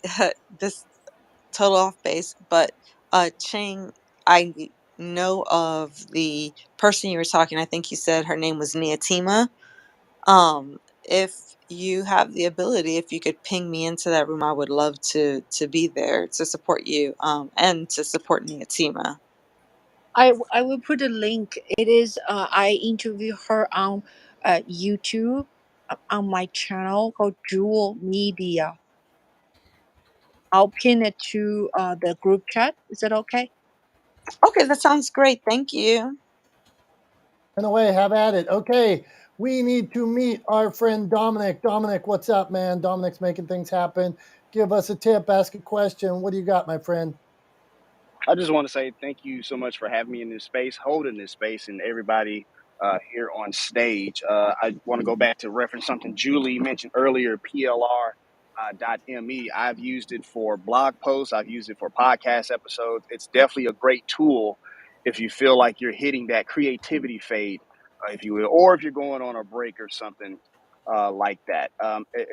this total off base, but Ching, I know of the person you were talking. I think you said her name was Niatima. If you have the ability, if you could ping me into that room, I would love to be there to support you and to support Niatima. I will put a link. It is I interview her on YouTube on my channel called Jewel Media. I'll pin it to the group chat. Is that okay? Okay, that sounds great. Thank you. Run away, have at it. Okay, we need to meet our friend Dominick. Dominick, what's up, man? Dominick's making things happen. Give us a tip, ask a question. What do you got, my friend? I just want to say thank you so much for having me in this space, holding this space, and everybody here on stage. I want to go back to reference something Julie mentioned earlier, PLR. .me. I've used it for blog posts. I've used it for podcast episodes. It's definitely a great tool. if you feel like you're hitting that creativity fade, if you will, or if you're going on a break or something like that.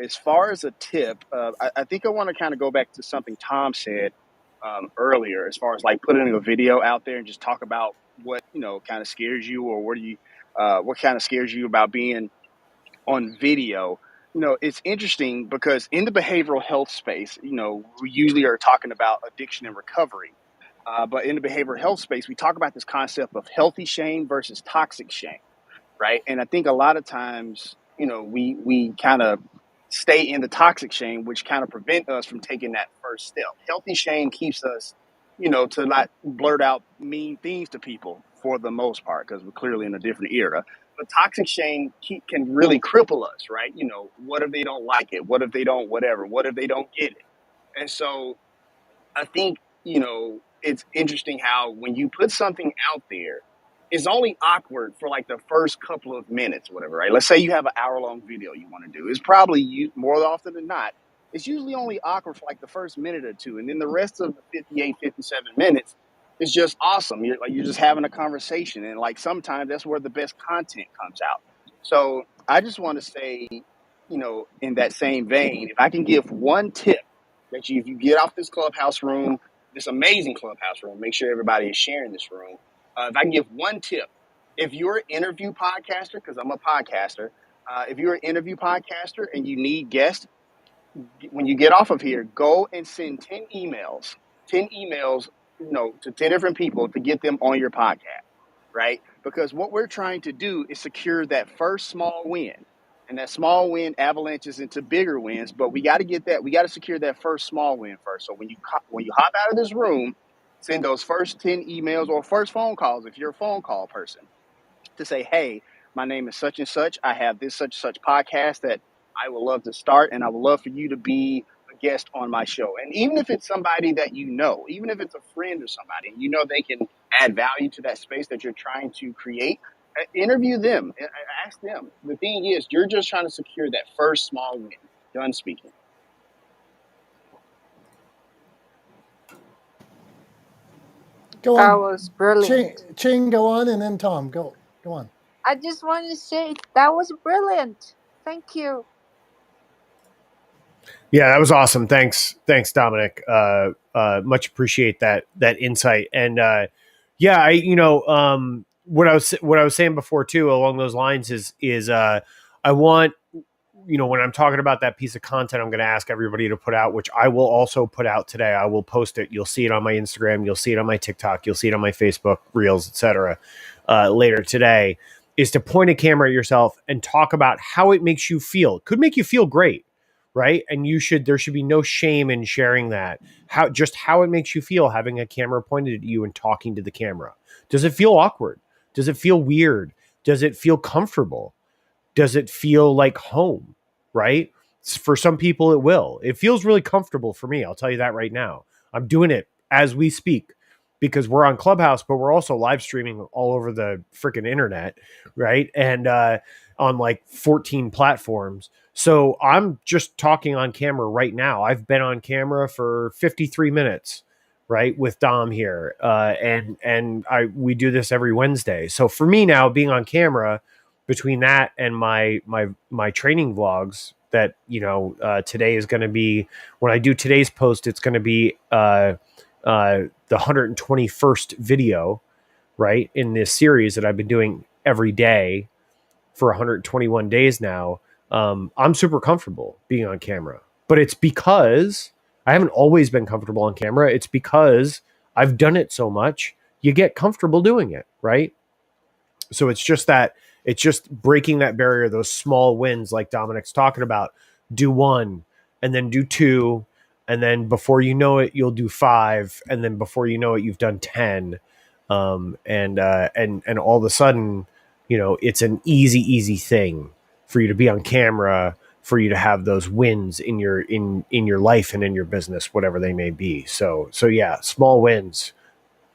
As far as a tip, I think I want to kind of go back to something Tom said earlier, as far as like putting a video out there and just talk about what, kind of scares you, or what kind of scares you about being on video. It's interesting because in the behavioral health space, we usually are talking about addiction and recovery. But in the behavioral health space, we talk about this concept of healthy shame versus toxic shame, right? And I think a lot of times, we kind of stay in the toxic shame, which kind of prevent us from taking that first step. Healthy shame keeps us, to not blurt out mean things to people for the most part, because we're clearly in a different era. But toxic shame can really cripple us, right? What if they don't like it? What if they don't whatever? What if they don't get it? And so I think, it's interesting how when you put something out there, it's only awkward for like the first couple of minutes, whatever, right? Let's say you have an hour-long video you want to do. It's probably more often than not, it's usually only awkward for like the first minute or two. And then the rest of the 58, 57 minutes is just awesome. You're just having a conversation. And like sometimes that's where the best content comes out. So I just want to say, in that same vein, if I can give one tip that if you get off this Clubhouse room, this amazing Clubhouse room, make sure everybody is sharing this room. If I can give one tip, if you're an interview podcaster, because I'm a podcaster, if you're an interview podcaster and you need guests, when you get off of here, go and send 10 emails, 10 emails, to 10 different people to get them on your podcast, right? Because what we're trying to do is secure that first small win. And that small win avalanches into bigger wins, but we got to get that. We got to secure that first small win first. So when you hop out of this room, send those first 10 emails or first phone calls if you're a phone call person to say, hey, my name is such and such. I have this such and such podcast that I would love to start, and I would love for you to be a guest on my show. And even if it's somebody that even if it's a friend or somebody, they can add value to that space that you're trying to create, interview them, ask them. The thing is, you're just trying to secure that first small win. Done speaking. Go That on, was brilliant. Ching, go on, and then Tom, go on. I just want to say that was brilliant. Thank you. Yeah, that was awesome. Thanks, Dominic. Much appreciate that insight. And yeah, what I was saying before too, along those lines is I want, when I'm talking about that piece of content, I'm going to ask everybody to put out, which I will also put out today. I will post it. You'll see it on my Instagram. You'll see it on my TikTok. You'll see it on my Facebook Reels, etc. Later today. Is to point a camera at yourself and talk about how it makes you feel. It could make you feel great, right? And there should be no shame in sharing that. How it makes you feel having a camera pointed at you and talking to the camera. Does it feel awkward? Does it feel weird? Does it feel comfortable? Does it feel like home, right? For some people, it will. It feels really comfortable for me. I'll tell you that right now. I'm doing it as we speak because we're on Clubhouse, but we're also live streaming all over the freaking internet, right? And on like 14 platforms. So I'm just talking on camera right now. I've been on camera for 53 minutes, right, with Dom here, and we do this every Wednesday. So for me now, being on camera, between that and my training vlogs that today is going to be, when I do today's post, it's going to be the 121st video, right, in this series that I've been doing every day for 121 days now. I'm super comfortable being on camera, but it's because I haven't always been comfortable on camera. It's because I've done it so much. You get comfortable doing it, right? So it's just breaking that barrier, those small wins like Dominick's talking about. Do one and then do two. And then before you know it, you'll do 5. And then before you know it, you've done 10. And all of a sudden, it's an easy thing for you to be on camera, for you to have those wins in your life and in your business, whatever they may be. So yeah, small wins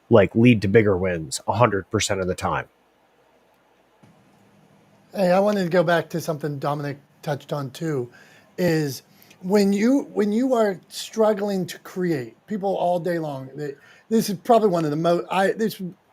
like lead to bigger wins 100% of the time. Hey, I wanted to go back to something Dominic touched on too, is when you are struggling to create, people all day long. This is probably one of the most.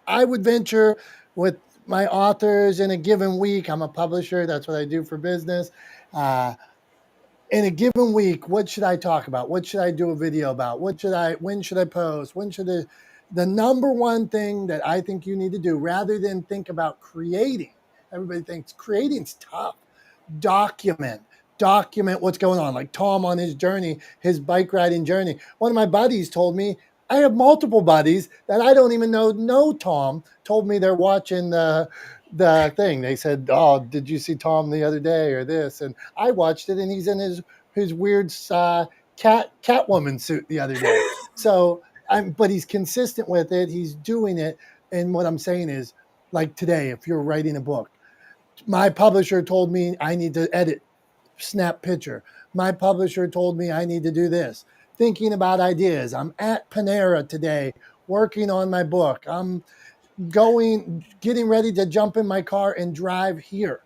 I would venture with my authors in a given week. I'm a publisher. That's what I do for business. In a given week, what should I talk about? What should I do a video about? When should I post? The number one thing that I think you need to do, rather than think about creating, everybody thinks creating's tough. Document what's going on. Like Tom on his journey, his bike riding journey. One of my buddies told me, I have multiple buddies that I don't even know Tom, told me they're watching the thing. They said, oh, did you see Tom the other day or this? And I watched it, and he's in his weird Catwoman suit the other day. So but he's consistent with it. He's doing it. And what I'm saying is, like today, if you're writing a book, my publisher told me I need to edit, snap picture. My publisher told me I need to do this. Thinking about ideas. I'm at Panera today, working on my book. I'm getting ready to jump in my car and drive here.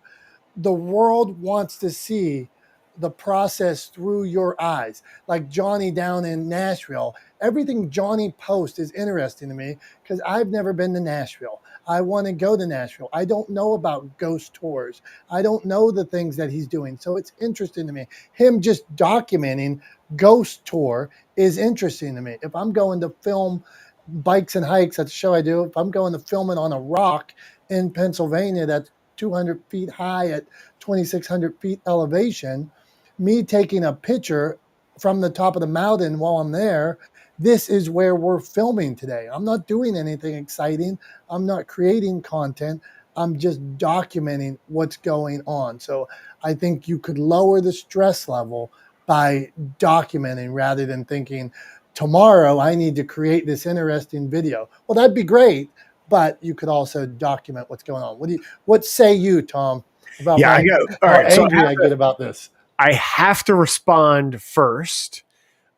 The world wants to see the process through your eyes. Like Johnny down in Nashville, everything Johnny posts is interesting to me because I've never been to Nashville. I want to go to Nashville. I don't know about ghost tours. I don't know the things that he's doing. So it's interesting to me. Him just documenting ghost tour is interesting to me. If I'm going to film bikes and hikes, that's a show I do. If I'm going to film it on a rock in Pennsylvania that's 200 feet high at 2,600 feet elevation, me taking a picture from the top of the mountain while I'm there, this is where we're filming today. I'm not doing anything exciting. I'm not creating content. I'm just documenting what's going on. So I think you could lower the stress level by documenting rather than thinking, tomorrow I need to create this interesting video. Well, that'd be great, but you could also document what's going on. What say you, Tom, about Yeah, all how right. So angry I get about this? I have to respond first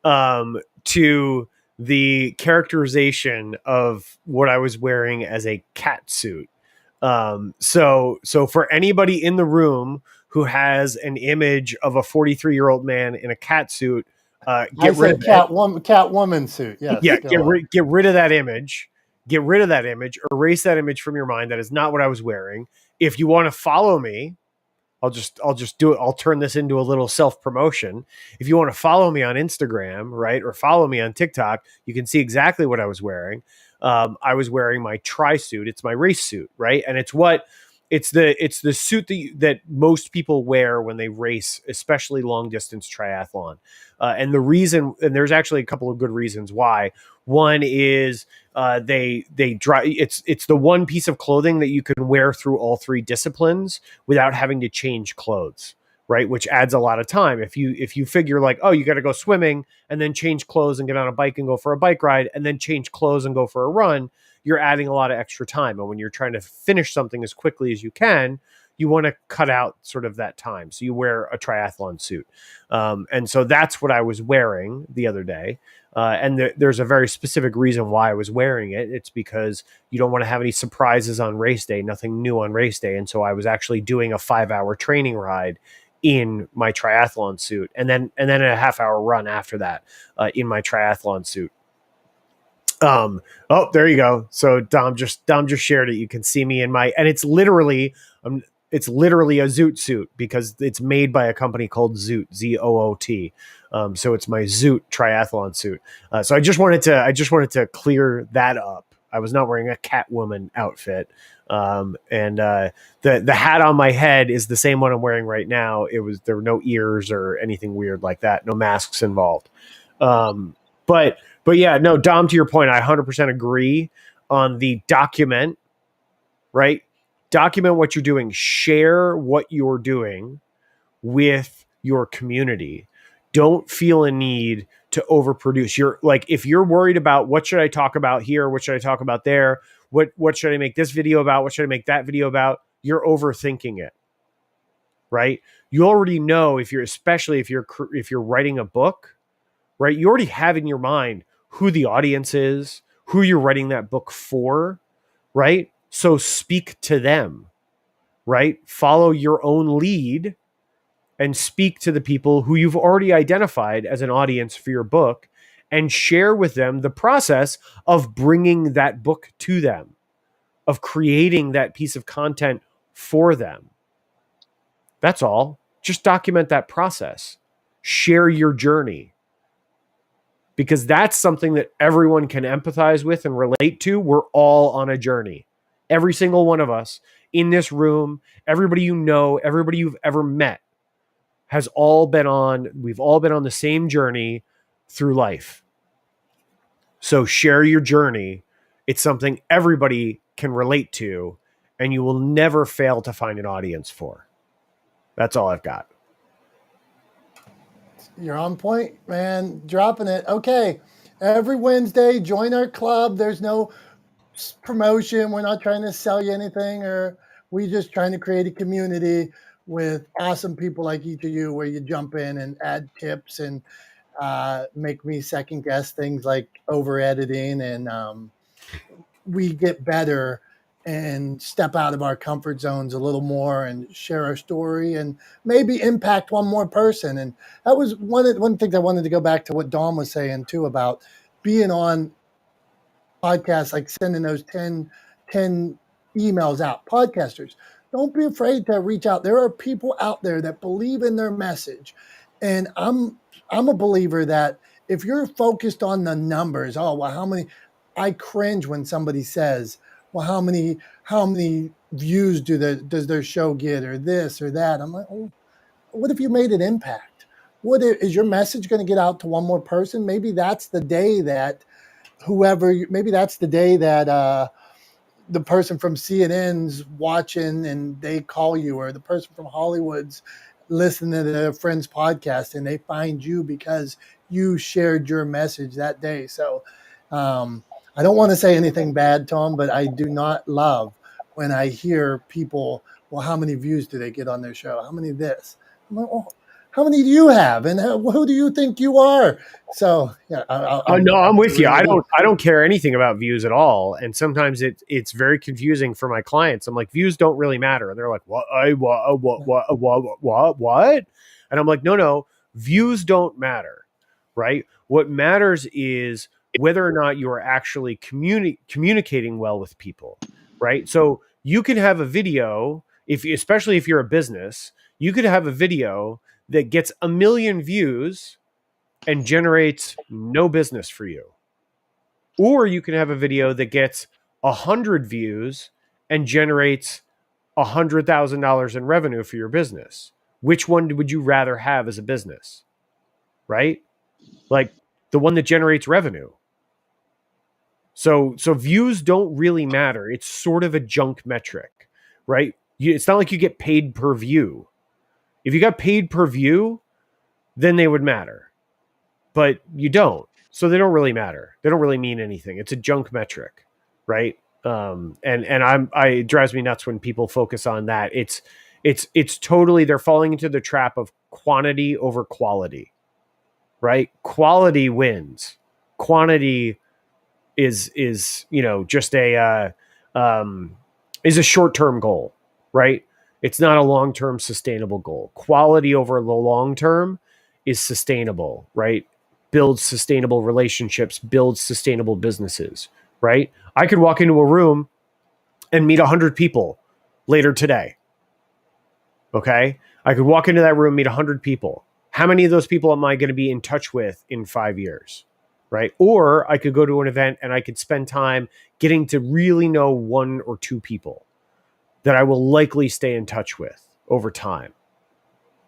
to the characterization of what I was wearing as a cat suit. So for anybody in the room who has an image of a 43-year-old man in a cat suit, get rid of it. Catwoman suit. Yes. Yeah, get rid of that image. Get rid of that image. Erase that image from your mind. That is not what I was wearing. If you want to follow me, I'll just do it. I'll turn this into a little self-promotion. If you want to follow me on Instagram, right, or follow me on TikTok, you can see exactly what I was wearing. I was wearing my tri-suit. It's my race suit, right? And it's the suit that most people wear when they race, especially long distance triathlon. And there's actually a couple of good reasons why. One is they dry. It's the one piece of clothing that you can wear through all three disciplines without having to change clothes, right? Which adds a lot of time. If you figure like, oh, you got to go swimming and then change clothes and get on a bike and go for a bike ride and then change clothes and go for a run, you're adding a lot of extra time. And when you're trying to finish something as quickly as you can, you want to cut out sort of that time. So you wear a triathlon suit. And so that's what I was wearing the other day. And there's a very specific reason why I was wearing it. It's because you don't want to have any surprises on race day, nothing new on race day. And so I was actually doing a 5-hour training ride in my triathlon suit and then a half-hour run after that in my triathlon suit. Oh, there you go. So Dom just shared it. You can see me and it's literally a Zoot suit because it's made by a company called Zoot, Zoot. So it's my Zoot triathlon suit. So I just wanted to clear that up. I was not wearing a Catwoman outfit. And the hat on my head is the same one I'm wearing right now. There were no ears or anything weird like that. No masks involved. But yeah, no, Dom, to your point, I 100% agree on the document, right? Document what you're doing. Share what you're doing with your community. Don't feel a need to overproduce. If you're worried about what should I talk about here, what should I talk about there, what should I make this video about, what should I make that video about, you're overthinking it, right? You already know if you're writing a book, right? You already have in your mind who the audience is, who you're writing that book for, right? So speak to them, right? Follow your own lead and speak to the people who you've already identified as an audience for your book and share with them the process of bringing that book to them, of creating that piece of content for them. That's all. Just document that process. Share your journey. Because that's something that everyone can empathize with and relate to. We're all on a journey. Every single one of us in this room, everybody you know, everybody you've ever met we've all been on the same journey through life. So share your journey. It's something everybody can relate to, and you will never fail to find an audience for. That's all I've got. You're on point, man. Dropping it. Okay. Every Wednesday, join our club. There's no promotion. We're not trying to sell you anything, or we just trying to create a community with awesome people like each of you, where you jump in and add tips and make me second guess things like over editing, and we get better and step out of our comfort zones a little more and share our story and maybe impact one more person. And that was one thing I wanted to go back to what Dom was saying too about being on podcasts, like sending those 10 emails out. Podcasters, don't be afraid to reach out. There are people out there that believe in their message. And I'm a believer that if you're focused on the numbers, oh, well, how many, I cringe when somebody says, well, how many views does their show get, or this or that? I'm like, oh, what if you made an impact? What is your message going to get out to one more person? Maybe that's the day that the person from CNN's watching and they call you, or the person from Hollywood's listening to their friend's podcast and they find you because you shared your message that day. So I don't want to say anything bad, Tom, but I do not love when I hear people, well, how many views do they get on their show? How many this? I'm like, well, how many do you have? And who do you think you are? So yeah, I'm with you. I don't care anything about views at all. And sometimes it's very confusing for my clients. I'm like, views don't really matter. And they're like, what? And I'm like, no, views don't matter, right? What matters is whether or not you are actually communicating well with people, right? So you can have a video, especially if you're a business, you could have a video that gets 1 million views and generates no business for you. Or you can have a video that gets 100 views and generates $100,000 in revenue for your business. Which one would you rather have as a business? Right? Like the one that generates revenue. So views don't really matter. It's sort of a junk metric, right? It's not like you get paid per view. If you got paid per view, then they would matter. But you don't. So they don't really matter. They don't really mean anything. It's a junk metric, right? It drives me nuts when people focus on that. It's totally, they're falling into the trap of quantity over quality, right? Quality wins. Quantity is just is a short-term goal, right? It's not a long-term sustainable goal. Quality over the long term is sustainable, right? Builds sustainable relationships, builds sustainable businesses, right? I could walk into a room and meet 100 people later today. Okay? I could walk into that room, meet 100 people. How many of those people am I going to be in touch with in 5 years? Right? Or I could go to an event and I could spend time getting to really know 1 or 2 people that I will likely stay in touch with over time.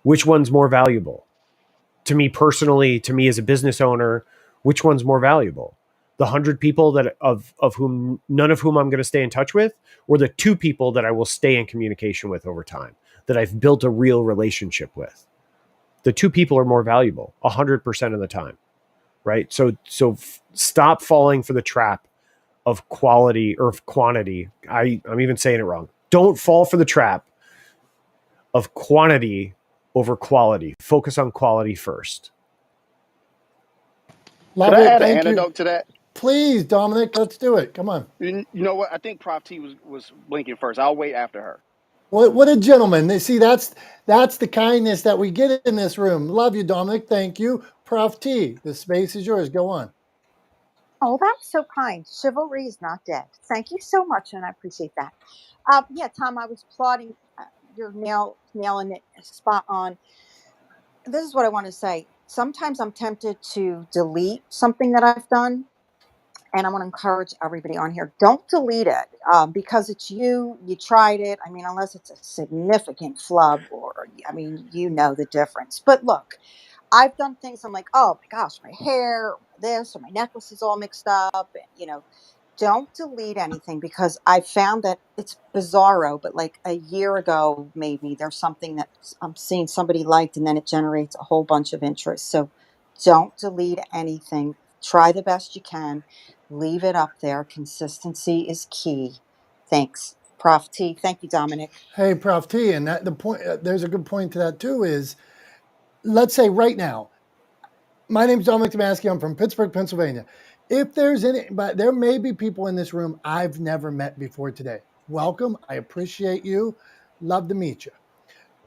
Which one's more valuable? To me personally, to me as a business owner, which one's more valuable? The 100 people that of whom none of whom I'm going to stay in touch with, or the 2 people that I will stay in communication with over time, that I've built a real relationship with? The 2 people are more valuable 100% of the time, right? So stop falling for the trap of quality or of quantity. I'm even saying it wrong. Don't fall for the trap of quantity over quality. Focus on quality first. Love Could I it. add an Thank you. antidote to that? Please, Dominic, let's do it. Come on. You know what? I think Prof T was blinking first. I'll wait after her. What a gentleman. See, that's the kindness that we get in this room. Love you, Dominic. Thank you. Prof T, the space is yours. Go on. Oh, that was so kind. Chivalry is not dead. Thank you so much, and I appreciate that. Yeah, Tom, I was plotting. You're nailing it spot on. This is what I want to say. Sometimes I'm tempted to delete something that I've done, and I want to encourage everybody on here: don't delete it because it's you. You tried it. I mean, unless it's a significant flub, or I mean, you know the difference. But look, I've done things. I'm like, oh my gosh, my hair, or this, or my necklace is all mixed up, and don't delete anything because I found that it's bizarro, but like a year ago, maybe there's something that I'm seeing somebody liked, and then it generates a whole bunch of interest. So don't delete anything. Try the best you can. Leave it up there. Consistency is key. Thanks, Prof T. Thank you, Dominic. Hey, Prof T, and that the point. There's a good point to that too. Is let's say right now, my name's Dominick Domasky. I'm from Pittsburgh, Pennsylvania. If there's any, but there may be people in this room I've never met before today. Welcome. I appreciate you. Love to meet you.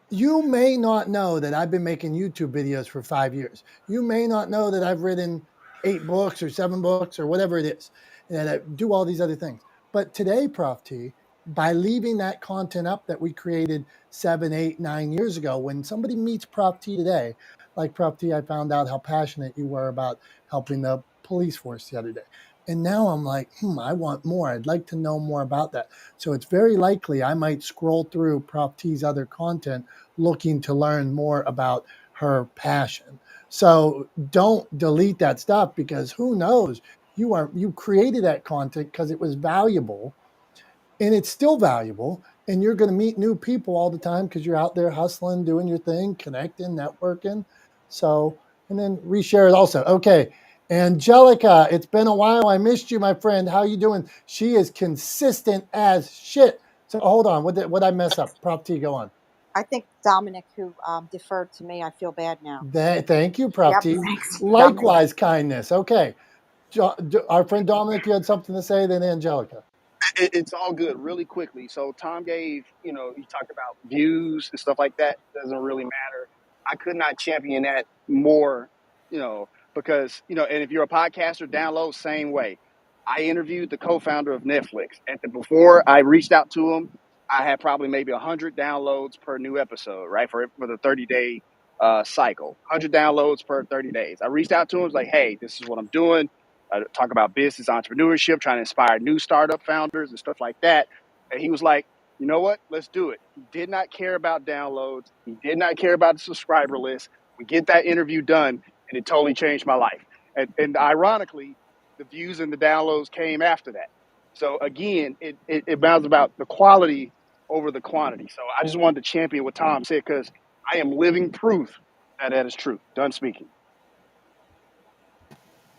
You may not know that I've been making YouTube videos for 5 years. You may not know that I've written 8 books or 7 books or whatever it is, and I do all these other things. But today, Prof T, by leaving that content up that we created 7, 8, 9 years ago, when somebody meets Prof T today, like Prof T, I found out how passionate you were about helping the police force the other day. And now I'm like, I want more. I'd like to know more about that. So it's very likely I might scroll through Prof T's other content looking to learn more about her passion. So don't delete that stuff because who knows? You created that content because it was valuable and it's still valuable. And you're going to meet new people all the time because you're out there hustling, doing your thing, connecting, networking. So, and then reshare it also. Okay. Angelica, it's been a while. I missed you, my friend. How you doing? She is consistent as shit. So hold on. What I mess up? Prop T, go on. I think Dominic, who deferred to me, I feel bad now. Thank you, Prof Yep, T. thanks, Dominic. Likewise, kindness. Okay. Our friend Dominic, you had something to say, then Angelica. It's all good. Really quickly. So Tom gave, he talked about views and stuff like that. Doesn't really matter. I could not champion that more, because and if you're a podcaster, download same way. I interviewed the co-founder of Netflix. Before I reached out to him, I had probably maybe 100 downloads per new episode, right, for the 30-day cycle. 100 downloads per 30 days. I reached out to him, was like, hey, this is what I'm doing. Talk about business entrepreneurship, trying to inspire new startup founders and stuff like that. And he was like, you know what? Let's do it. He did not care about downloads. He did not care about the subscriber list. We get that interview done, and it totally changed my life. And ironically, the views and the downloads came after that. So again, it bounds about the quality over the quantity. So I just wanted to champion what Tom said because I am living proof that is true. Done speaking.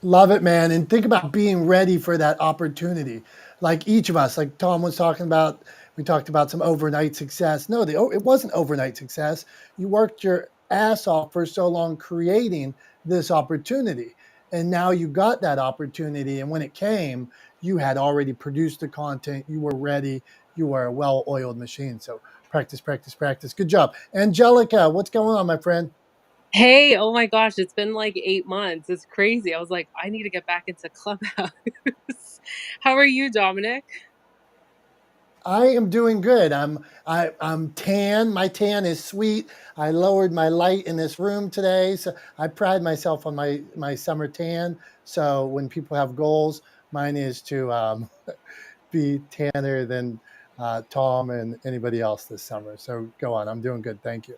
Love it, man. And think about being ready for that opportunity. Like each of us, like Tom was talking about, we talked about some overnight success. No, it wasn't overnight success. You worked your ass off for so long creating this opportunity. And now you got that opportunity. And when it came, you had already produced the content. You were ready. You were a well-oiled machine. So practice, practice, practice. Good job. Angelica, what's going on, my friend? Hey, oh my gosh, it's been like 8 months. It's crazy. I was like, I need to get back into Clubhouse. How are you, Dominic? I am doing good. I'm tan. My tan is sweet. I lowered my light in this room today, so I pride myself on my summer tan. So when people have goals, mine is to be tanner than Tom and anybody else this summer. So go on. I'm doing good. Thank you.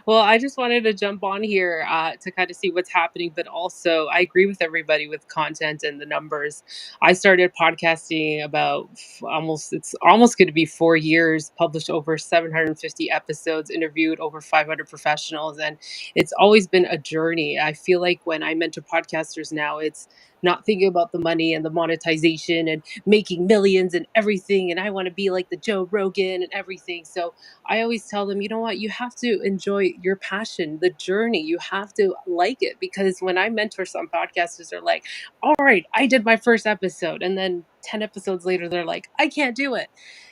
Well, I just wanted to jump on here to kind of see what's happening, but also I agree with everybody with content and the numbers. I started podcasting about it's almost going to be 4 years, published over 750 episodes, interviewed over 500 professionals, and it's always been a journey. I feel like when I mentor podcasters now, it's not thinking about the money and the monetization and making millions and everything. And I want to be like the Joe Rogan and everything. So I always tell them, you know what, you have to enjoy your passion, the journey. You have to like it because when I mentor some podcasters, they're like, all right, I did my first episode. And then 10 episodes later, they're like, I can't do it.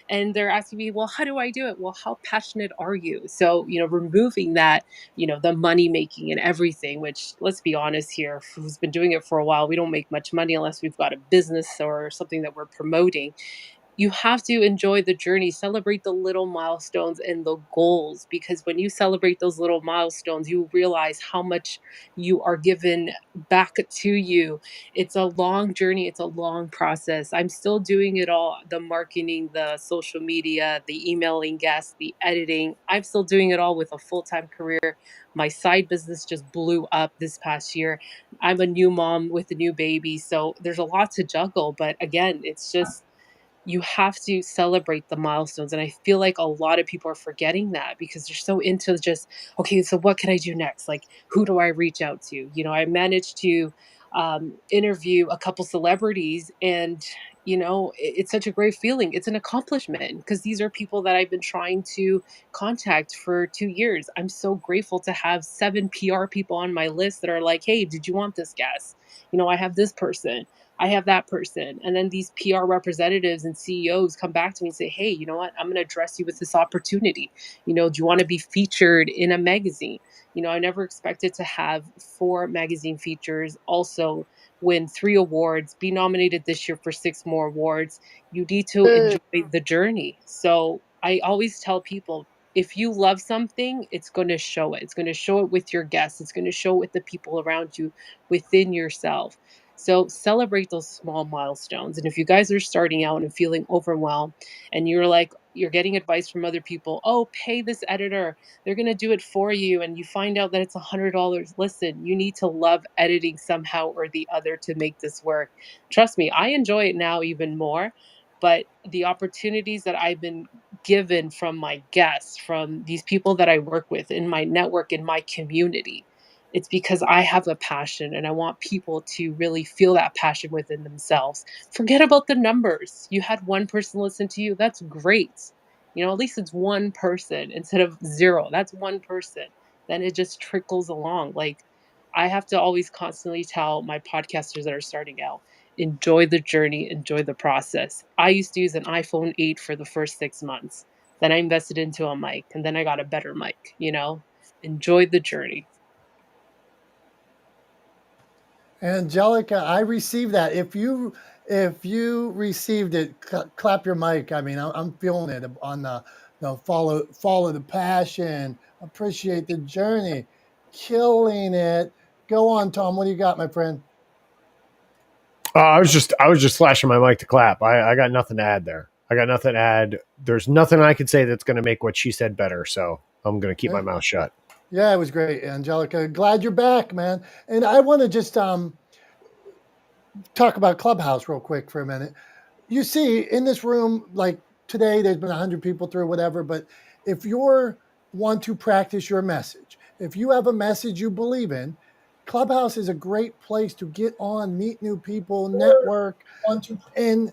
And they're asking me, well, how do I do it? Well, how passionate are you? So, removing that, the money making and everything, which, let's be honest here, who's been doing it for a while, we don't make much money unless we've got a business or something that we're promoting. You have to enjoy the journey, celebrate the little milestones and the goals, because when you celebrate those little milestones, you realize how much you are given back to you. It's a long journey, it's a long process. I'm still doing it all, the marketing, the social media, the emailing guests, the editing. I'm still doing it all with a full-time career. My side business just blew up this past year. I'm a new mom with a new baby, so there's a lot to juggle, but again, it's just you have to celebrate the milestones. And I feel like a lot of people are forgetting that because they're so into just, okay, so what can I do next? Like, who do I reach out to? I managed to interview a couple celebrities, and, it's such a great feeling. It's an accomplishment because these are people that I've been trying to contact for 2 years. I'm so grateful to have 7 PR people on my list that are like, hey, did you want this guest? I have this person. I have that person. And then these PR representatives and CEOs come back to me and say, hey, you know what? I'm going to address you with this opportunity. Do you want to be featured in a magazine? I never expected to have 4 magazine features, also win 3 awards, be nominated this year for 6 more awards. You need to enjoy the journey. So I always tell people, if you love something, it's going to show it. It's going to show it with your guests. It's going to show it with the people around you, within yourself. So celebrate those small milestones. And if you guys are starting out and feeling overwhelmed and you're getting advice from other people, oh, pay this editor, they're going to do it for you. And you find out that it's $100. Listen, you need to love editing somehow or the other to make this work. Trust me, I enjoy it now even more. But the opportunities that I've been given from my guests, from these people that I work with in my network, in my community, it's because I have a passion and I want people to really feel that passion within themselves. Forget about the numbers. You had one person listen to you. That's great. At least it's one person instead of zero. That's one person. Then it just trickles along. Like, I have to always constantly tell my podcasters that are starting out, enjoy the journey, enjoy the process. I used to use an iPhone 8 for the first 6 months. Then I invested into a mic and then I got a better mic. Enjoy the journey. Angelica, I received that. If you received it, clap your mic. I mean, I'm feeling it on the follow the passion, appreciate the journey, killing it. Go on, Tom. What do you got, my friend? I was just flashing my mic to clap. I got nothing to add there. I got nothing to add. There's nothing I could say that's going to make what she said better. So I'm going to keep my mouth shut. Yeah, it was great, Angelica. Glad you're back, man. And I want to just talk about Clubhouse real quick for a minute. You see, in this room, like today, there's been 100 people through, whatever. But if you want to practice your message, if you have a message you believe in, Clubhouse is a great place to get on, meet new people, network, and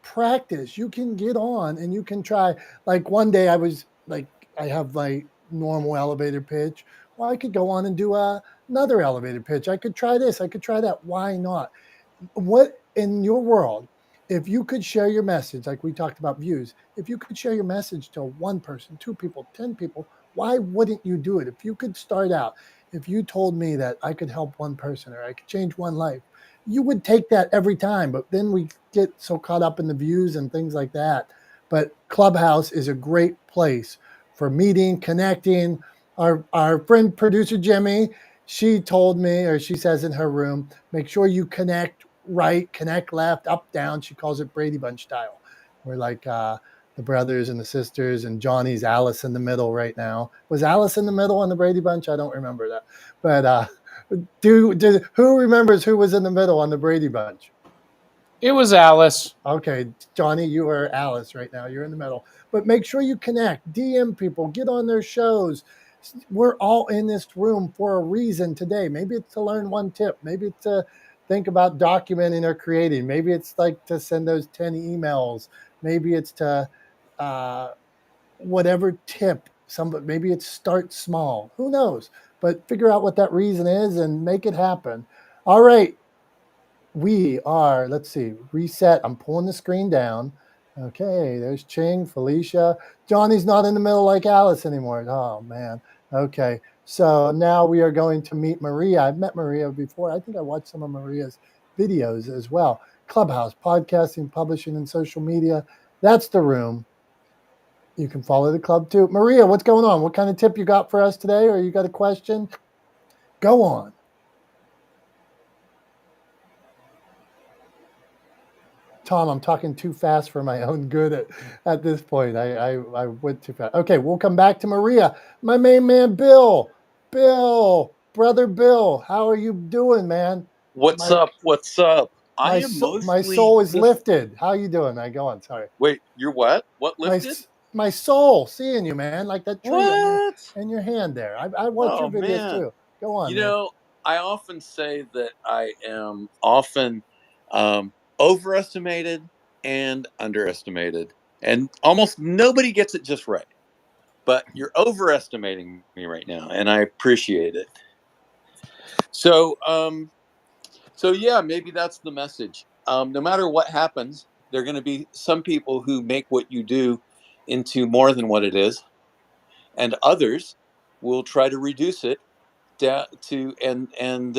practice. You can get on and you can try. Like one day, I have my normal elevator pitch. Well, I could go on and do another elevator pitch. I could try this. I could try that. Why not? What in your world, if you could share your message, like we talked about views, if you could share your message to one person, 2 people, 10 people, why wouldn't you do it? If you could start out, if you told me that I could help one person or I could change one life, you would take that every time. But then we get so caught up in the views and things like that. But Clubhouse is a great place for meeting, connecting. Our friend producer Jimmy, she told me, or she says in her room, make sure you connect right, connect left, up, down. She calls it Brady Bunch style. We're like the brothers and the sisters, and Johnny's Alice in the middle right now. Was Alice in the middle on the Brady Bunch? I don't remember that. But who remembers who was in the middle on the Brady Bunch? It was Alice. Okay, Johnny, you are Alice right now. You're in the middle. But make sure you connect, DM people, get on their shows. We're all in this room for a reason today. Maybe it's to learn one tip. Maybe it's to think about documenting or creating. Maybe it's like to send those 10 emails. Maybe it's to whatever tip. Maybe it's start small. Who knows? But figure out what that reason is and make it happen. All right. We are, let's see, reset. I'm pulling the screen down. Okay, there's Ching, Felicia. Johnny's not in the middle like Alice anymore. Oh, man. Okay, so now we are going to meet Maria. I've met Maria before. I think I watched some of Maria's videos as well. Clubhouse, podcasting, publishing, and social media. That's the room. You can follow the club too. Maria, what's going on? What kind of tip you got for us today? Or you got a question? Go on. Tom, I'm talking too fast for my own good at this point. I went too fast. Okay, we'll come back to Maria. My main man, Bill. Bill, brother Bill, how are you doing, man? What's My up? What's up? I my am my mostly soul is just. lifted. How you doing, man? Go on. Sorry. Wait, you're what? What My lifted? my soul seeing you, man, like that tree on What? your hand there. I watch your Oh, videos man. too. Go on, You man. know, I often say that I am often overestimated and underestimated, and almost nobody gets it just right. But you're overestimating me right now, and I appreciate it. So, so yeah, maybe that's the message. No matter what happens, there are going to be some people who make what you do into more than what it is, and others will try to reduce it down to and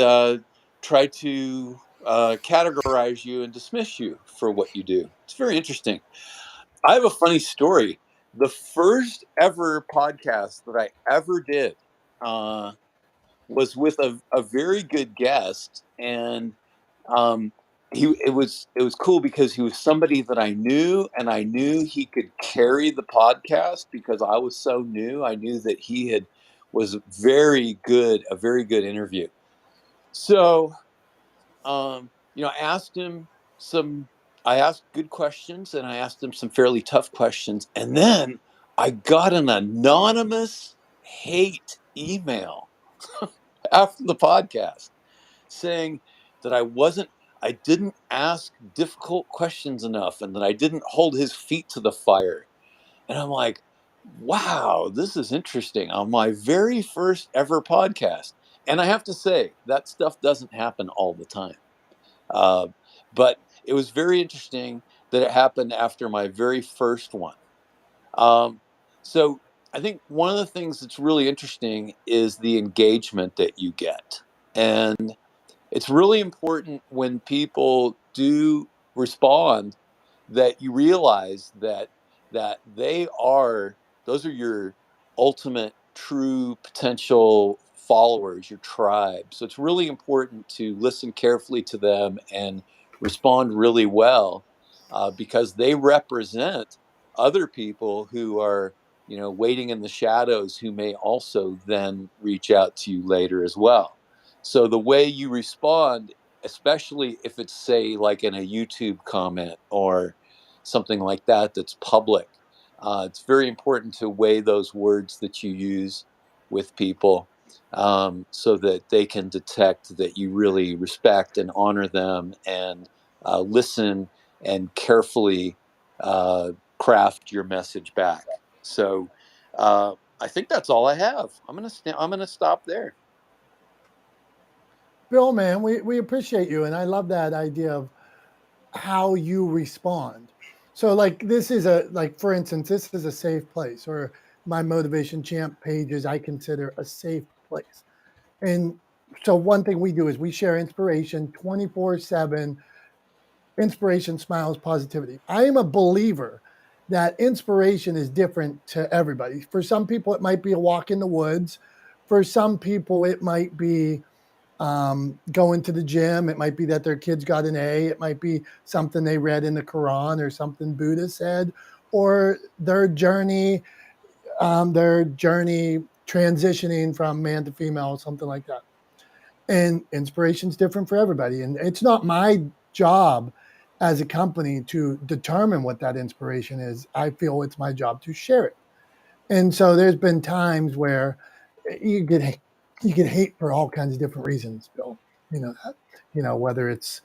try to categorize you and dismiss you for what you do. It's very interesting. I have a funny story. The first ever podcast that I ever did uh, was with a very good guest, and um, it was cool because he was somebody that I knew, and I knew he could carry the podcast because I was so new. I knew that he had was very good, a very good interview. So, I asked him some. I asked good questions, and I asked him some fairly tough questions, and then I got an anonymous hate email after the podcast saying that I didn't ask difficult questions enough and that I didn't hold his feet to the fire. And I'm like, wow, this is interesting on my very first ever podcast. And I have to say, that stuff doesn't happen all the time. Uh, but it was very interesting that it happened after my very first one. Um, so I think one of the things that's really interesting is the engagement that you get. And it's really important when people do respond that you realize that those are your ultimate true potential followers, your tribe. So it's really important to listen carefully to them and respond really well, because they represent other people who are, waiting in the shadows, who may also then reach out to you later as well. So the way you respond, especially if it's, say, like in a YouTube comment or something like that that's public, it's very important to weigh those words that you use with people, so that they can detect that you really respect and honor them and listen and carefully craft your message back. So I think that's all I have. I'm gonna stop there. Bill, man, we appreciate you. And I love that idea of how you respond. So like this is for instance, this is a safe place, or my Motivation Champ pages I consider a safe place. And so one thing we do is we share inspiration 24/7, inspiration, smiles, positivity. I am a believer that inspiration is different to everybody. For some people, it might be a walk in the woods. For some people, it might be going to the gym. It might be that their kids got an A. It might be something they read in the Quran or something Buddha said, or their journey transitioning from man to female, something like that. And inspiration is different for everybody. And it's not my job as a company to determine what that inspiration is. I feel it's my job to share it. And so there's been times where you get you get hate for all kinds of different reasons, Bill. You know that. Whether it's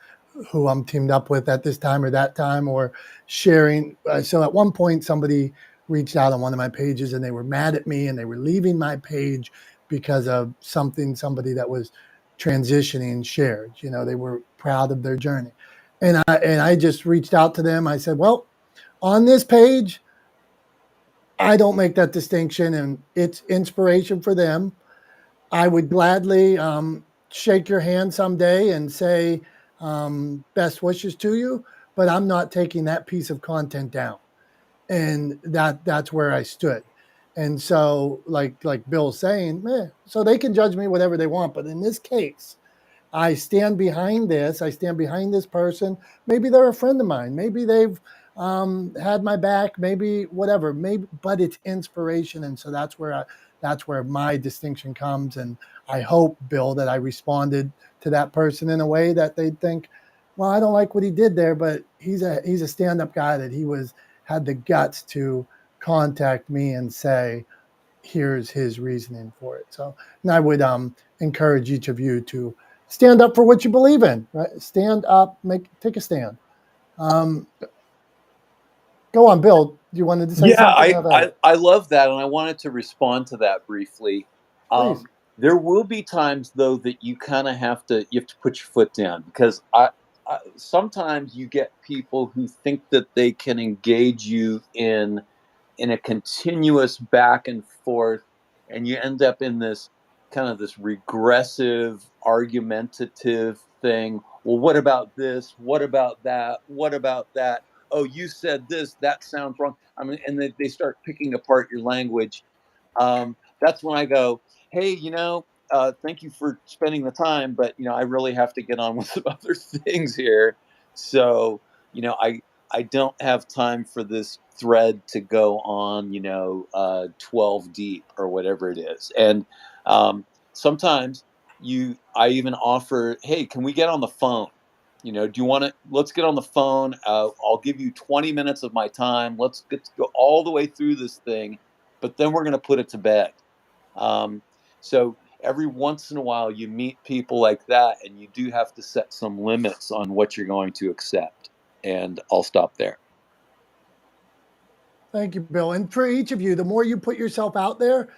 who I'm teamed up with at this time or that time, or sharing. So at one point, somebody reached out on one of my pages and they were mad at me and they were leaving my page because of somebody that was transitioning shared. They were proud of their journey, and I just reached out to them. I said, well, On this page, I don't make that distinction, and it's inspiration for them. I would gladly shake your hand someday and say best wishes to you, but I'm not taking that piece of content down. And that's where I stood. And so, like Bill's saying, so they can judge me whatever they want, but in this case, I stand behind this. I stand behind this person. Maybe they're a friend of mine. Maybe they've had my back. Maybe whatever. Maybe, but it's inspiration, and so that's where my distinction comes. And I hope, Bill, that I responded to that person in a way that they'd think, well, I don't like what he did there, but he's a stand-up guy that had the guts to contact me and say, here's his reasoning for it. So, and I would encourage each of you to stand up for what you believe in, right? Stand up, take a stand. Go on, Bill. You wanted to say Yeah, something? I love that, and I wanted to respond to that briefly. Please. There will be times though that you kind of have to put your foot down, because I sometimes you get people who think that they can engage you in a continuous back and forth, and you end up in this kind of this regressive argumentative thing. Well, what about this? What about that? What about that? Oh, you said this, that sounds wrong. I mean, and they start picking apart your language. That's when I go, hey, thank you for spending the time, but I really have to get on with some other things here. So, I don't have time for this thread to go on, 12 deep or whatever it is. And sometimes I even offer, hey, can we get on the phone? Do you want to, let's get on the phone. I'll give you 20 minutes of my time. Let's go all the way through this thing, but then we're going to put it to bed. So every once in a while you meet people like that, and you do have to set some limits on what you're going to accept. And I'll stop there. Thank you, Bill. And for each of you, the more you put yourself out there,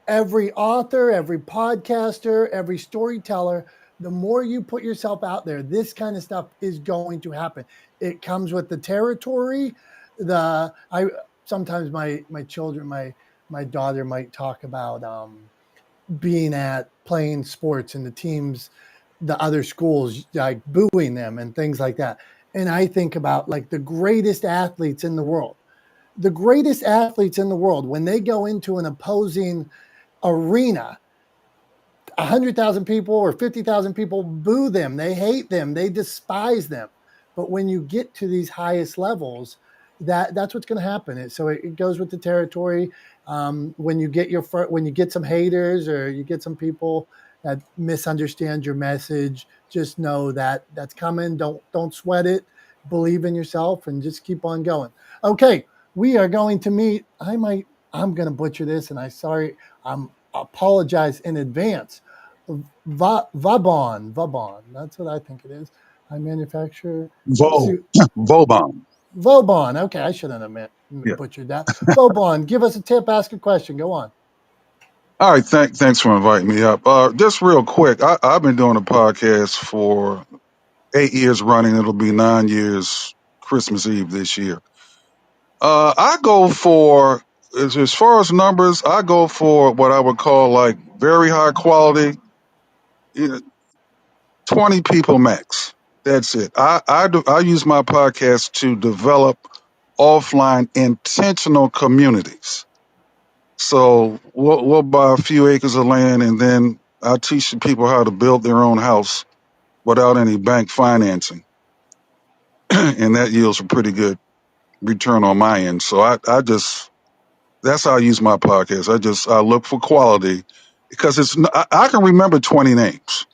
every author, every podcaster, every storyteller, the more you put yourself out there, this kind of stuff is going to happen. It comes with the territory. Sometimes my children, my daughter might talk about being at playing sports and the teams, the other schools like booing them and things like that. And I think about like the greatest athletes in the world. The greatest athletes in the world, when they go into an opposing arena, 100,000 people or 50,000 people boo them. They hate them. They despise them. But when you get to these highest levels, that's what's going to happen. So it goes with the territory. When you get some haters or you get some people that misunderstand your message, just know that that's coming. Don't sweat it. Believe in yourself and just keep on going. Okay, we are going to meet. I'm going to butcher this, and I'm apologize in advance. Vauban. That's what I think it is. I manufacture. Vauban. Vauban. Okay, I shouldn't have butchered that. Vauban, give us a tip, ask a question. Go on. All right, thanks for inviting me up. Just real quick, I've been doing a podcast for 8 years running. It'll be 9 years Christmas Eve this year. I go for, as far as numbers, I go for what I would call like very high quality, 20 people max. That's it. I use my podcast to develop offline intentional communities. So we'll buy a few acres of land, and then I teach the people how to build their own house without any bank financing. And that yields a pretty good return on my end. So that's how I use my podcast. I look for quality, because I can remember 20 names,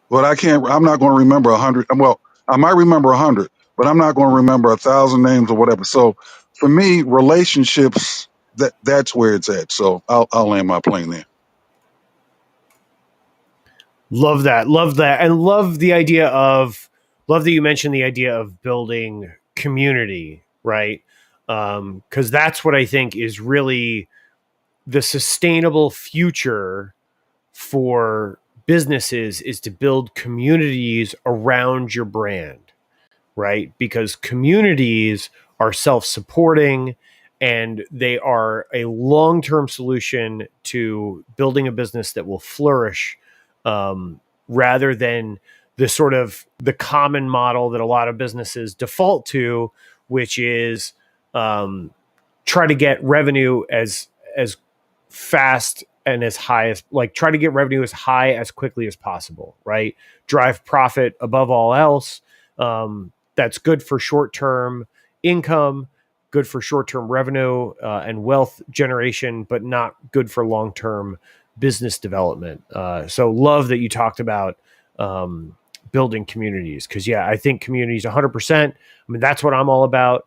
but I'm not going to remember 100. Well, I might remember 100, but I'm not going to remember 1,000 names or whatever. So for me, relationships, that's where it's at. So I'll land my plane there. Love that. And love that you mentioned the idea of building community, right? Because that's what I think is really the sustainable future for businesses, is to build communities around your brand, right? Because communities are self-supporting, and they are a long-term solution to building a business that will flourish, rather than the sort of the common model that a lot of businesses default to, which is try to get revenue as fast and as high as, like, try to get revenue as high as quickly as possible, right? Drive profit above all else. That's good for short-term income, good for short-term revenue and wealth generation, but not good for long-term business development. So love that you talked about building communities, because yeah, I think communities 100%. I mean, that's what I'm all about.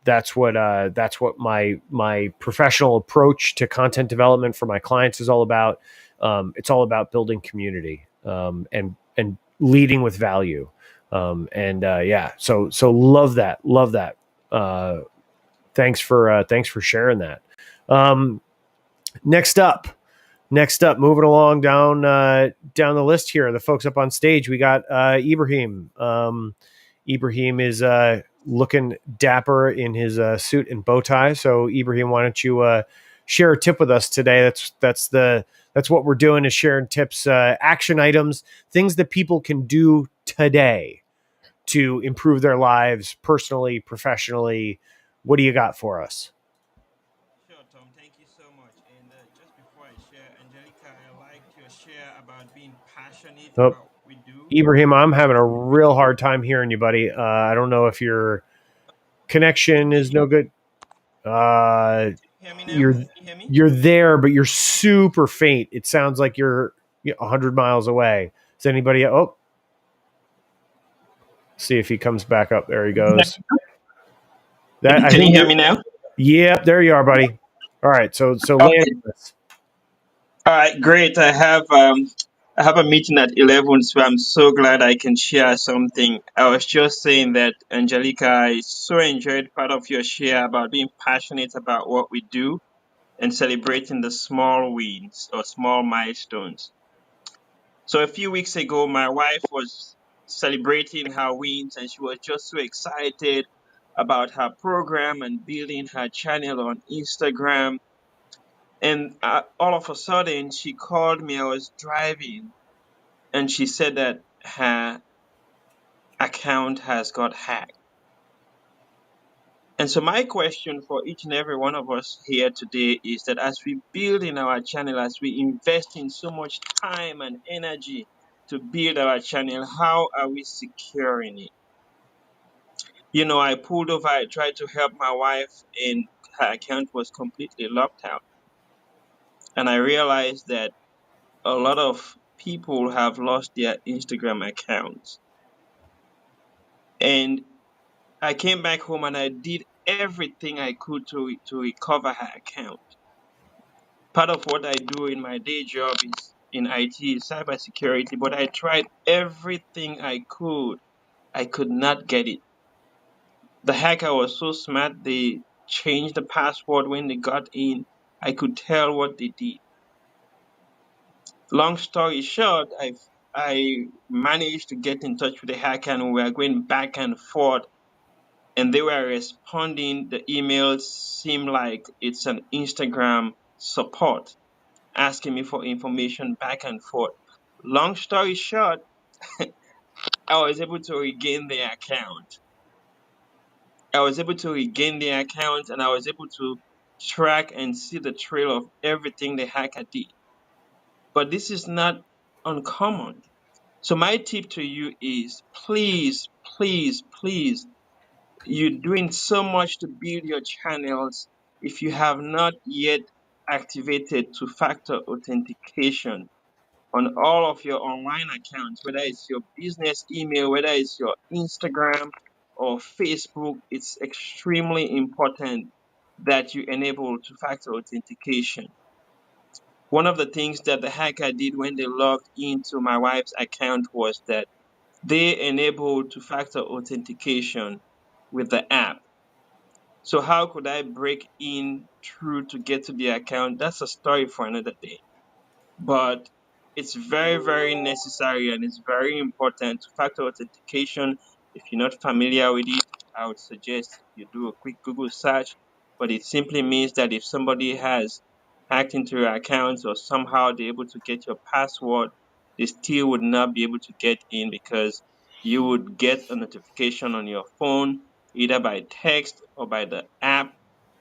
That's what my professional approach to content development for my clients is all about. It's all about building community, and leading with value. Yeah, so love that. Thanks for sharing that. Next up, moving along down the list here, the folks up on stage, we got Ibrahim. Ibrahim is looking dapper in his suit and bow tie. So Ibrahim, why don't you share a tip with us today? That's what we're doing, is sharing tips, action items, things that people can do today to improve their lives personally, professionally. What do you got for us? Sure, Tom. Thank you so much. And just before I share, Angelica, I liked your share about being passionate Oh, about what we do. Ibrahim, I'm having a real hard time hearing you, buddy. I don't know if your connection is no good. Hear me now? You're Can you hear me? you're there, but you're super faint. It sounds like you're 100 miles away. Is anybody? Oh, see if he comes back up. There he goes. That I Can you think hear you're. me now? Yep, there you are, buddy. All right, so land Okay. this. All right, great. I have a meeting at 11, so I'm so glad I can share something. I was just saying that, Angelica, I so enjoyed part of your share about being passionate about what we do and celebrating the small wins or small milestones. So a few weeks ago, my wife was celebrating her wins and she was just so excited about her program and building her channel on Instagram. And all of a sudden, she called me. I was driving and she said that her account has got hacked. And so my question for each and every one of us here today is that as we build in our channel, as we invest in so much time and energy to build our channel, how are we securing it? You know, I pulled over, I tried to help my wife, and her account was completely locked out. And I realized that a lot of people have lost their Instagram accounts. And I came back home and I did everything I could to recover her account. Part of what I do in my day job is in IT, cybersecurity, but I tried everything I could. I could not get it. The hacker was so smart, they changed the password when they got in. I could tell what they did. Long story short, I managed to get in touch with the hacker and we were going back and forth and they were responding. The emails seem like it's an Instagram support asking me for information back and forth. Long story short, I was able to regain the account. I was able to regain the account and I was able to track and see the trail of everything the hacker did. But this is not uncommon. So my tip to you is please, please, please, you're doing so much to build your channels. If you have not yet activated two-factor authentication on all of your online accounts, whether it's your business email, whether it's your Instagram or Facebook, it's extremely important that you enable two-factor authentication. One of the things that the hacker did when they logged into my wife's account was that they enabled two-factor authentication with the app. So how could I break in through to get to the account? That's a story for another day. But it's very, very necessary and it's very important. Two-factor authentication, if you're not familiar with it, I would suggest you do a quick Google search. But it simply means that if somebody has hacked into your accounts or somehow they're able to get your password, they still would not be able to get in because you would get a notification on your phone, either by text or by the app,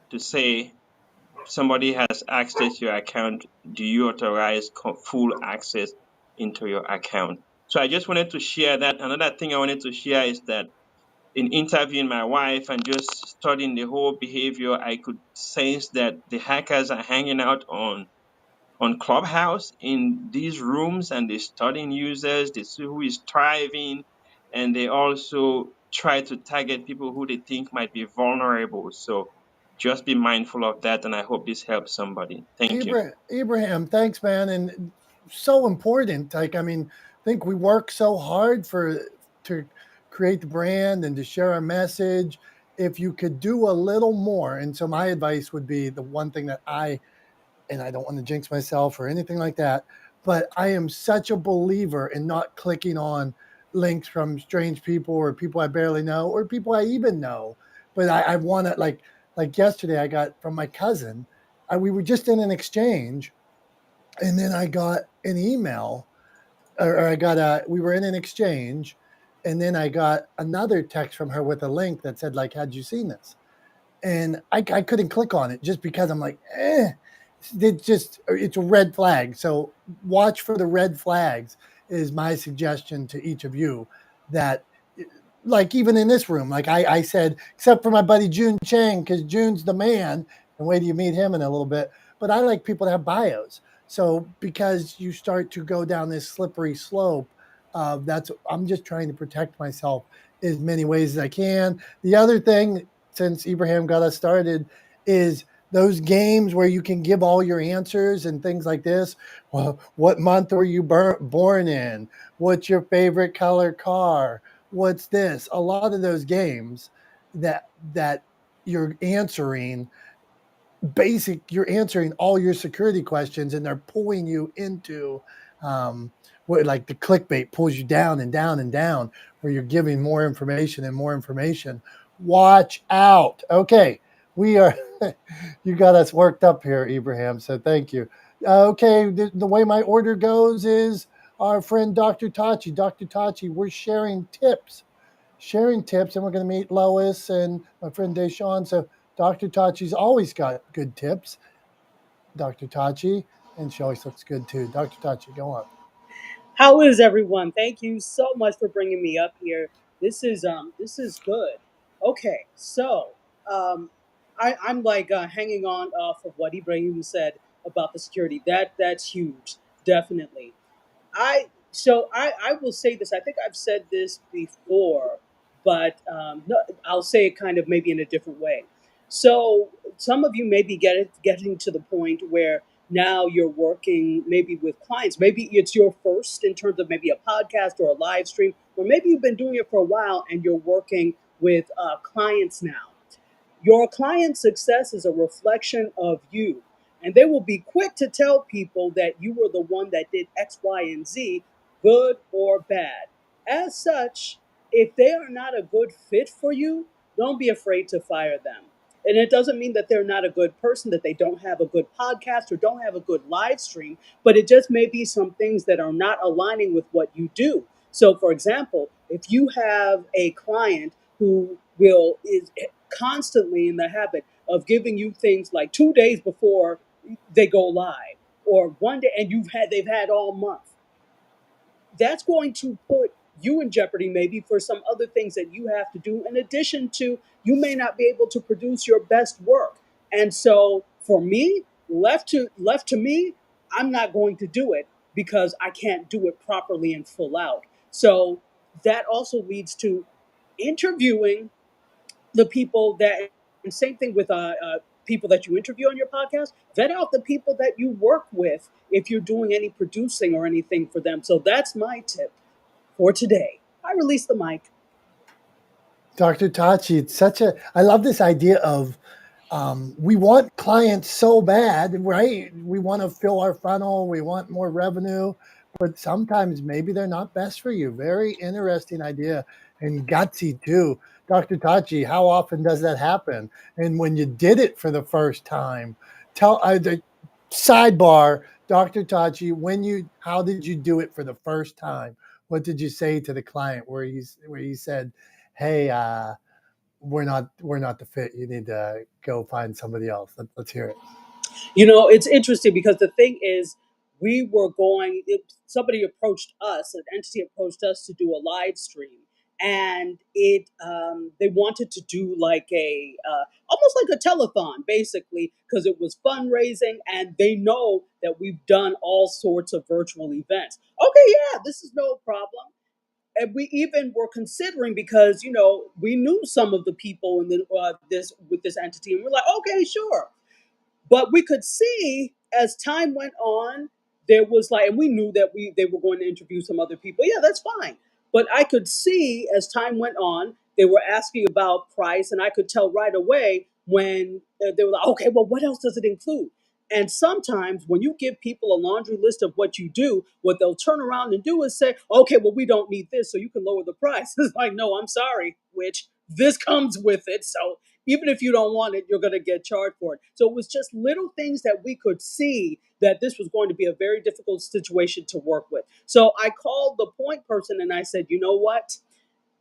to say somebody has accessed your account. Do you authorize full access into your account? So I just wanted to share that. Another thing I wanted to share is that in interviewing my wife and just studying the whole behavior, I could sense that the hackers are hanging out on Clubhouse in these rooms, and they studying users, they see who is thriving, and they also try to target people who they think might be vulnerable. So just be mindful of that, and I hope this helps somebody. Thank you. Abraham, thanks, man, and so important. Like, I mean, I think we work so hard to create the brand and to share our message. If you could do a little more, and so my advice would be the one thing that and I don't want to jinx myself or anything like that, but I am such a believer in not clicking on links from strange people or people I barely know or people I even know. But I want to like yesterday I got from my cousin. We were just in an exchange, and then I got an email, or I got we were in an exchange, and then I got another text from her with a link that said like, "Had you seen this?" And I couldn't click on it just because I'm like, it's a red flag. So watch for the red flags is my suggestion to each of you. That like even in this room, like I said, except for my buddy June Chang, because June's the man, and wait till you meet him in a little bit. But I like people to have bios. So because you start to go down this slippery slope, that's I'm just trying to protect myself as many ways as I can. The other thing, since Ibrahim got us started, is those games where you can give all your answers and things like this. Well, what month were you born in? What's your favorite color car? What's this? A lot of those games that you're answering you're answering all your security questions, and they're pulling you into what like the clickbait pulls you down and down and down, where you're giving more information and more information. Watch out. Okay, we are you got us worked up here, Ibrahim, so thank you. Okay, the way my order goes is our friend Dr. Tachi, we're sharing tips, and we're going to meet Lois and my friend Deshawn. So Dr. Tachi's always got good tips. Dr. Tachi, and she always looks good too. Dr. Tachi, go on. How is everyone? Thank you so much for bringing me up here. This is good. Okay, so um, I'm like hanging on off of what Ibrahim said about the security. That's huge, definitely. I will say this. I think I've said this before, but no, I'll say it kind of maybe in a different way. So some of you may be getting to the point where now you're working maybe with clients. Maybe it's your first in terms of maybe a podcast or a live stream, or maybe you've been doing it for a while and you're working with clients now. Your client's success is a reflection of you. And they will be quick to tell people that you were the one that did X, Y, and Z, good or bad. As such, if they are not a good fit for you, don't be afraid to fire them. And it doesn't mean that they're not a good person, that they don't have a good podcast or don't have a good live stream, but it just may be some things that are not aligning with what you do. So, for example, if you have a client who will is constantly in the habit of giving you things like 2 days before they go live or one day and they've had all month, that's going to put you in jeopardy maybe for some other things that you have to do in addition to you may not be able to produce your best work. And so for me, left to me, I'm not going to do it because I can't do it properly and full out. So that also leads to interviewing the people that, and same thing with people that you interview on your podcast, vet out the people that you work with if you're doing any producing or anything for them. So that's my tip for today. I release the mic. Dr. Tachi, I love this idea of we want clients so bad, right? We want to fill our funnel, we want more revenue, but sometimes maybe they're not best for you. Very interesting idea. and gutsy too. Dr. Tachi, how often does that happen? And when you did it for the first time, tell the sidebar, Dr. Tachi, how did you do it for the first time? What did you say to the client where you said, "Hey, we're not the fit. You need to go find somebody else." Let's hear it. It's interesting because the thing is, we were going. Somebody approached us, an entity approached us to do a live stream, and they wanted to do like a almost like a telethon, basically, because it was fundraising, and they know that we've done all sorts of virtual events. Okay, yeah, this is no problem. And we even were considering, because we knew some of the people in the this with this entity, and we're like, okay, sure. But we could see as time went on, there was like, and we knew that they were going to interview some other people. Yeah, that's fine. But I could see as time went on, they were asking about price, and I could tell right away when they were like, okay, well, what else does it include? And sometimes when you give people a laundry list of what you do, what they'll turn around and do is say, okay, well, we don't need this, so you can lower the price. It's like, no, I'm sorry, which this comes with it. So even if you don't want it, you're going to get charged for it. So it was just little things that we could see that this was going to be a very difficult situation to work with. So I called the point person and I said, you know what?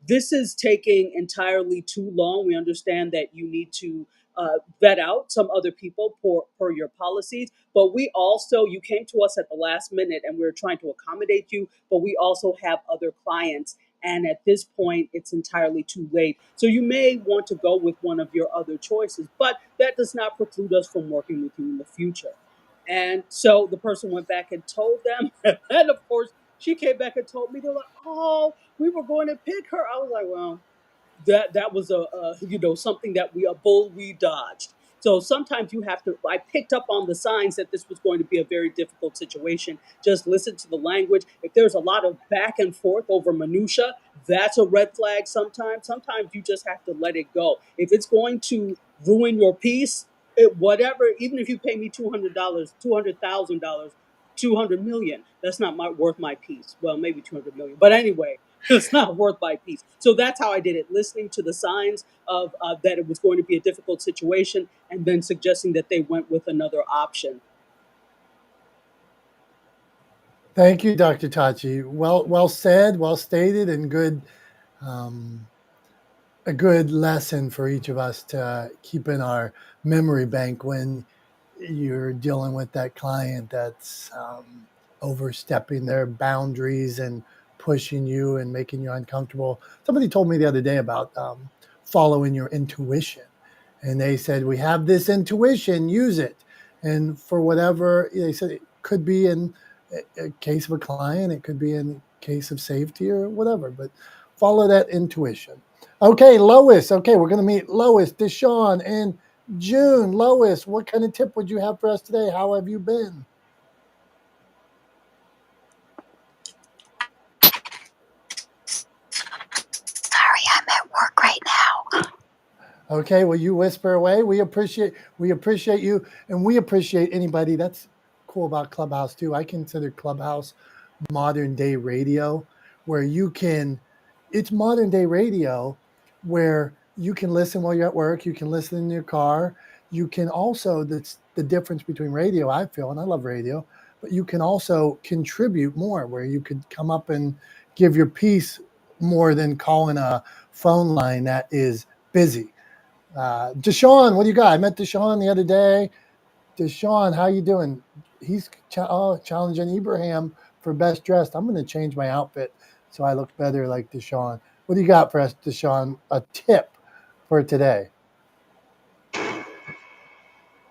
This is taking entirely too long. We understand that you need to vet out some other people per your policies, but we also, you came to us at the last minute and we are trying to accommodate you, but we also have other clients. And at this point, it's entirely too late. So you may want to go with one of your other choices, but that does not preclude us from working with you in the future. And so the person went back and told them. And of course, she came back and told me, they're like, oh, we were going to pick her. I was like, well, that was something that a bull we dodged. So sometimes you have to. I picked up on the signs that this was going to be a very difficult situation. Just listen to the language. If there's a lot of back and forth over minutia, that's a red flag. Sometimes you just have to let it go. If it's going to ruin your peace, whatever. Even if you pay me $200, $200,000, 200 million, that's not worth my peace. Well, maybe 200 million, but anyway, it's not worth my peace. So that's how I did it, listening to the signs of that it was going to be a difficult situation, and then suggesting that they went with another option. Thank you, Dr. Tachi. Well said, well stated, and um, a good lesson for each of us to keep in our memory bank when you're dealing with that client that's overstepping their boundaries and pushing you and making you uncomfortable. Somebody told me the other day about following your intuition. And they said, we have this intuition, use it. And for whatever, they said it could be in a case of a client, it could be in case of safety or whatever, but follow that intuition. Okay, Lois. Okay, we're going to meet Lois, Deshaun, and June. Lois, what kind of tip would you have for us today? How have you been? Sorry, I'm at work right now. Okay, well, you whisper away. We appreciate you, and we appreciate anybody. That's cool about Clubhouse too. I consider Clubhouse modern day radio, where it's modern day radio where you can listen while you're at work, you can listen in your car. You can also, that's the difference between radio, I feel, and I love radio, but you can also contribute more, where you could come up and give your piece more than calling a phone line that is busy. Deshaun, what do you got? I met Deshaun the other day. Deshaun, how you doing? He's challenging Ibrahim for best dressed. I'm going to change my outfit so I look better like Deshaun. What do you got for us, Deshaun? A tip for today?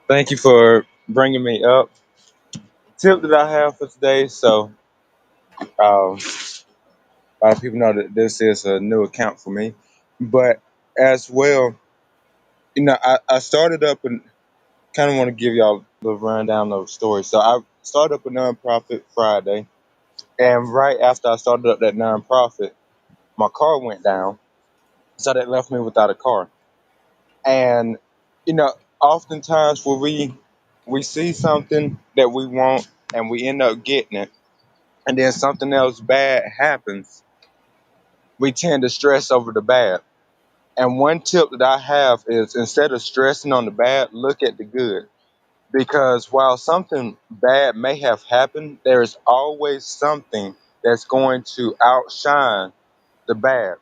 Thank you for bringing me up. Tip that I have for today. So, a lot of people know that this is a new account for me, but as well, I started up and kind of want to give y'all the rundown of the story. So, I started up a nonprofit Friday, and right after I started up that nonprofit, my car went down, so that left me without a car. And you know, oftentimes when we see something that we want and we end up getting it, and then something else bad happens, we tend to stress over the bad. And one tip that I have is instead of stressing on the bad, look at the good. Because while something bad may have happened, there is always something that's going to outshine the bad.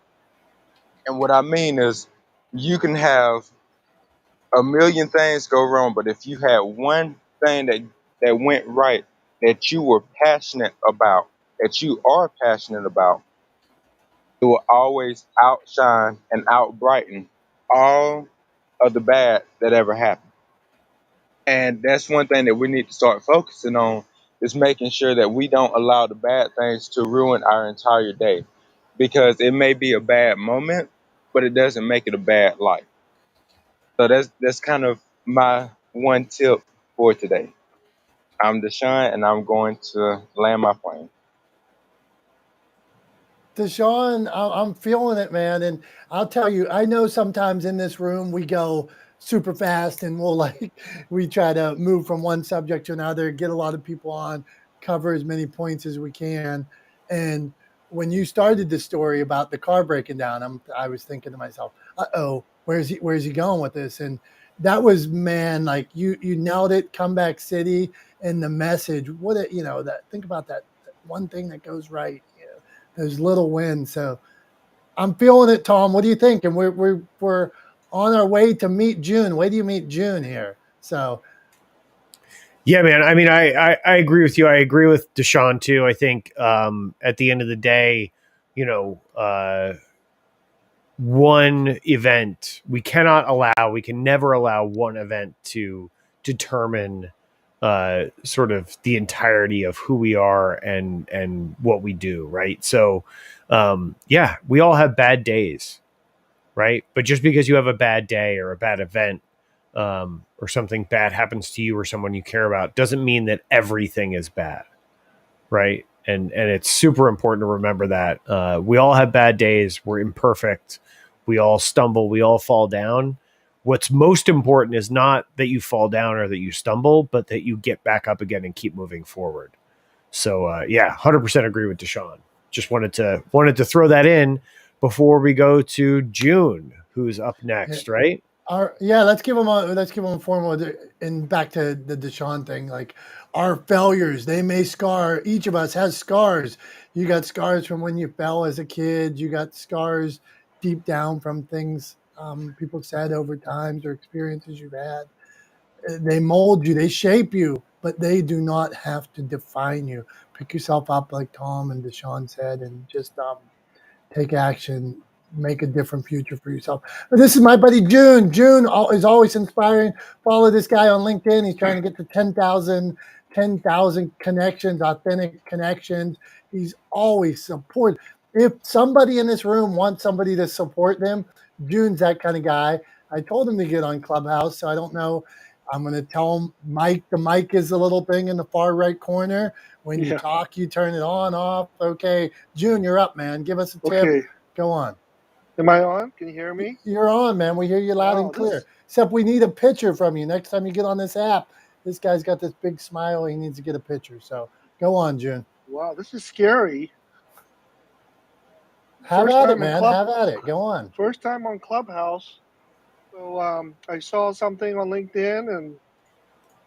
And what I mean is, you can have a million things go wrong, but if you had one thing that went right, that you were passionate about, that you are passionate about, it will always outshine and outbrighten all of the bad that ever happened. And that's one thing that we need to start focusing on, is making sure that we don't allow the bad things to ruin our entire day. Because it may be a bad moment, but it doesn't make it a bad life. So that's kind of my one tip for today. I'm Deshaun, and I'm going to land my plane. Deshaun, I'm feeling it, man. And I'll tell you, I know sometimes in this room we go super fast and we'll we try to move from one subject to another, get a lot of people on, cover as many points as we can. And when you started the story about the car breaking down, I was thinking to myself, uh-oh, where's he going with this? And that was, man, like you nailed it, Comeback City, and the message. Think about that one thing that goes right. Those little wins. So I'm feeling it, Tom. What do you think? And we're on our way to meet June. Wait do you meet June here? So Yeah, man. I mean, I agree with you. I agree with Deshaun too. I think at the end of the day, you know, one event we can never allow one event to determine sort of the entirety of who we are and what we do, right? So yeah, we all have bad days, right? But just because you have a bad day or a bad event, or something bad happens to you or someone you care about, doesn't mean that everything is bad, right? And it's super important to remember that we all have bad days. We're imperfect. We all stumble. We all fall down. What's most important is not that you fall down or that you stumble, but that you get back up again and keep moving forward. So yeah, 100% agree with Deshaun. Just wanted to throw that in before we go to June, who's up next, right? let's give them a formal. And back to the Deshaun thing, like our failures, they may scar. Each of us has scars. You got scars from when you fell as a kid. You got scars deep down from things people said over times or experiences you've had. They mold you, they shape you, but they do not have to define you. Pick yourself up, like Tom and Deshaun said, and just take action, make a different future for yourself. But this is my buddy June. June is always inspiring. Follow this guy on LinkedIn. He's trying to get to 10,000 connections, authentic connections. He's always support. If somebody in this room wants somebody to support them, June's that kind of guy. I told him to get on Clubhouse, so I don't know. I'm going to tell him, Mike, the mic is the little thing in the far right corner. When you Yeah. talk, you turn it on, off. Okay. June, you're up, man. Give us a tip. Okay. Go on. Am I on? Can you hear me? You're on, man. We hear you loud Wow. and clear. Except we need a picture from you. Next time you get on this app, this guy's got this big smile. He needs to get a picture. So go on, June. Wow. This is scary. Have at it, man. Have at it. Go on. First time on Clubhouse. So I saw something on LinkedIn and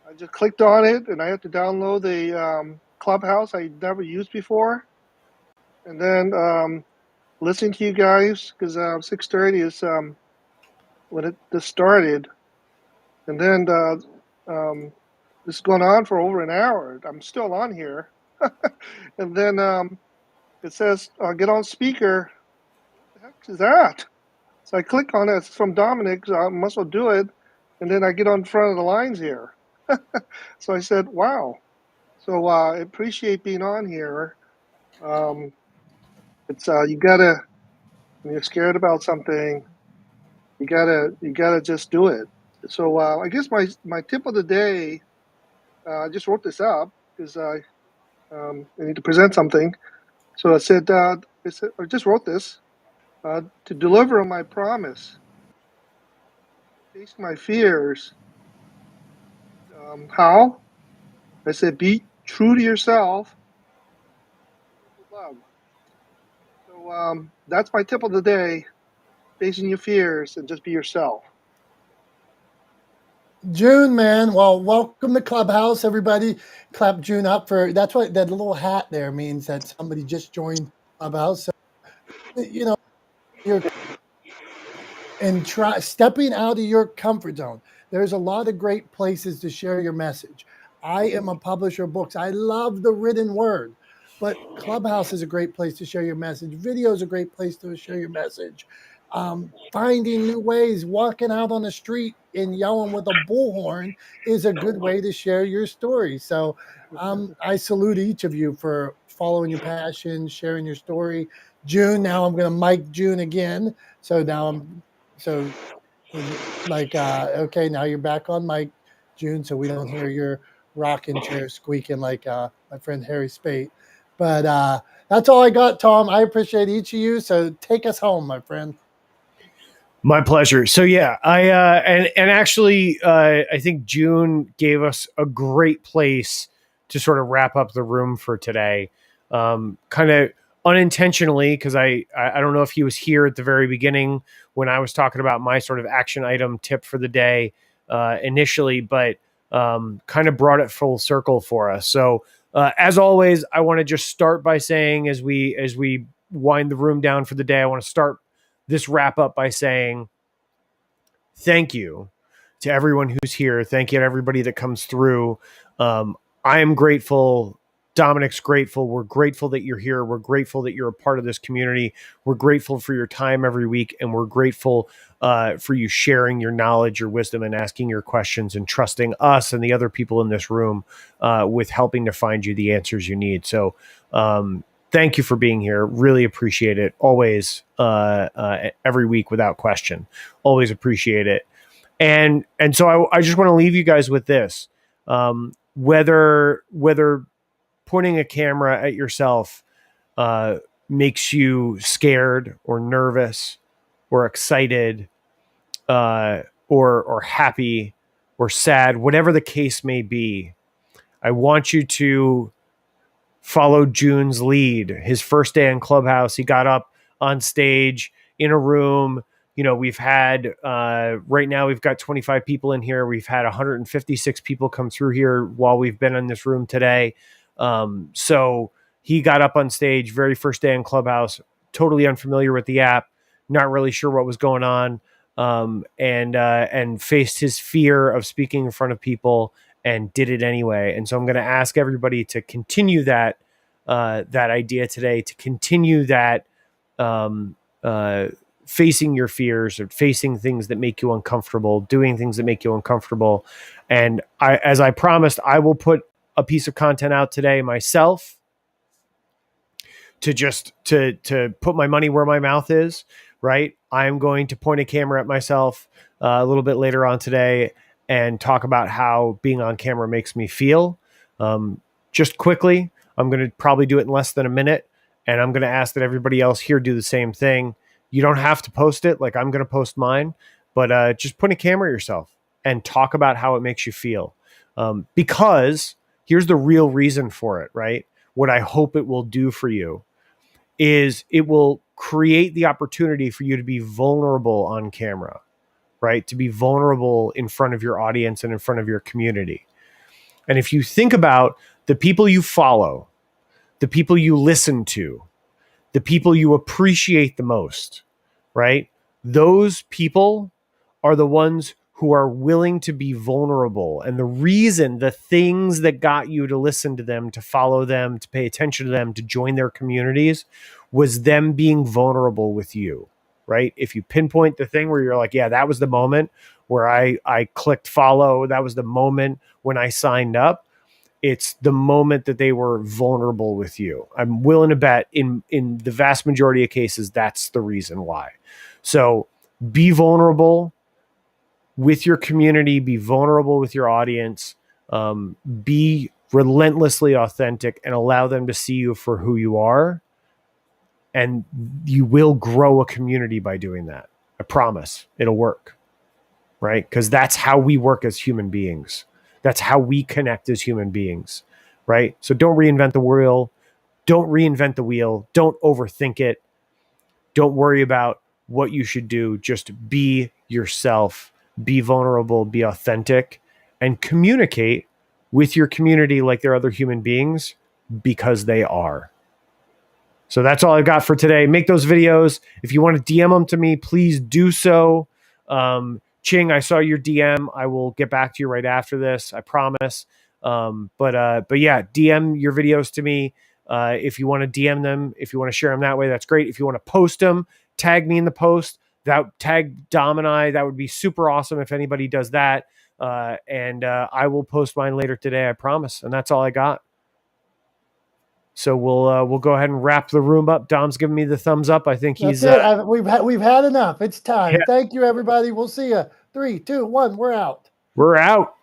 I just clicked on it, and I have to download the Clubhouse I never used before, and then listening to you guys because 6:30 is when it just started, and then this is going on for over an hour. I'm still on here, and then it says get on speaker. What the heck is that? So I click on it. It's from Dominick, so I must well do it, and then I get on front of the lines here. So I said, "Wow." So I appreciate being on here. Um, it's you gotta when you're scared about something, you gotta just do it. So I guess my tip of the day, I just wrote this up because I need to present something. So I just wrote this to deliver on my promise, face my fears. How? I said be true to yourself, with love. So So that's my tip of the day: facing your fears and just be yourself. June, man. Well, welcome to Clubhouse, everybody. Clap June up for that's what that little hat there means, that somebody just joined Clubhouse. So, you're and try stepping out of your comfort zone. There's a lot of great places to share your message. I am a publisher of books. I love the written word, but Clubhouse is a great place to share your message. Video is a great place to share your message. Finding new ways, walking out on the street and yelling with a bullhorn is a good way to share your story. So I salute each of you for following your passion, sharing your story. June, now I'm going to mic June again. So now I'm so okay, now you're back on mic, June, so we don't hear your rocking chair squeaking like my friend Harry Spate. But that's all I got, Tom. I appreciate each of you. So take us home, my friend. My pleasure. So yeah, and actually, I think June gave us a great place to sort of wrap up the room for today. Kind of unintentionally, because I don't know if he was here at the very beginning when I was talking about my sort of action item tip for the day initially, but kind of brought it full circle for us. So as always, I want to just start by saying, as we wind the room down for the day, I want to start this wrap up by saying thank you to everyone who's here. Thank you to everybody that comes through. I am grateful. Dominick's grateful. We're grateful that you're here. We're grateful that you're a part of this community. We're grateful for your time every week. And we're grateful for you sharing your knowledge, your wisdom, and asking your questions and trusting us and the other people in this room with helping to find you the answers you need. So, thank you for being here. Really appreciate it. Always, every week without question. Always appreciate it. And so I just want to leave you guys with this. Whether pointing a camera at yourself makes you scared or nervous or excited or happy or sad, whatever the case may be, I want you to follow June's lead. His first day in Clubhouse, he got up on stage in a room. We've had, right now we've got 25 people in here. We've had 156 people come through here while we've been in this room today. So he got up on stage, very first day in Clubhouse, totally unfamiliar with the app, not really sure what was going on, and faced his fear of speaking in front of people and did it anyway. And so I'm going to ask everybody to continue that idea today, to continue that facing your fears or facing things that make you uncomfortable, doing things that make you uncomfortable. And as I promised, I will put a piece of content out today myself to put my money where my mouth is, right? I'm going to point a camera at myself a little bit later on today and talk about how being on camera makes me feel. Just quickly, I'm going to probably do it in less than a minute, and I'm going to ask that everybody else here do the same thing. You don't have to post it like I'm going to post mine, but just point a camera at yourself and talk about how it makes you feel. Because here's the real reason for it, right? What I hope it will do for you is it will create the opportunity for you to be vulnerable on camera, right? To be vulnerable in front of your audience and in front of your community. And if you think about the people you follow, the people you listen to, the people you appreciate the most, right? Those people are the ones who are willing to be vulnerable. And the reason, the things that got you to listen to them, to follow them, to pay attention to them, to join their communities, was them being vulnerable with you, right? If you pinpoint the thing where you're like, yeah, that was the moment where I clicked follow, that was the moment when I signed up, it's the moment that they were vulnerable with you. I'm willing to bet in the vast majority of cases, that's the reason why. So be vulnerable with your community, be vulnerable with your audience, be relentlessly authentic and allow them to see you for who you are. And you will grow a community by doing that. I promise it'll work, right? Because that's how we work as human beings. That's how we connect as human beings, right? So don't reinvent the wheel. Don't reinvent the wheel. Don't overthink it. Don't worry about what you should do. Just be yourself, be vulnerable, be authentic, and communicate with your community like they're other human beings, because they are. So that's all I got for today. Make those videos. If you want to DM them to me, please do so. Ching, I saw your DM. I will get back to you right after this, I promise. But yeah, DM your videos to me. If you want to DM them, if you want to share them that way, that's great. If you want to post them, tag me in the post. Tag Dom and I. That would be super awesome if anybody does that. And I will post mine later today, I promise. And that's all I got. So we'll go ahead and wrap the room up. Dom's giving me the thumbs up. I think That's he's it. We've had enough. It's time. Yeah. Thank you, everybody. We'll see you. 3, 2, 1. We're out. We're out.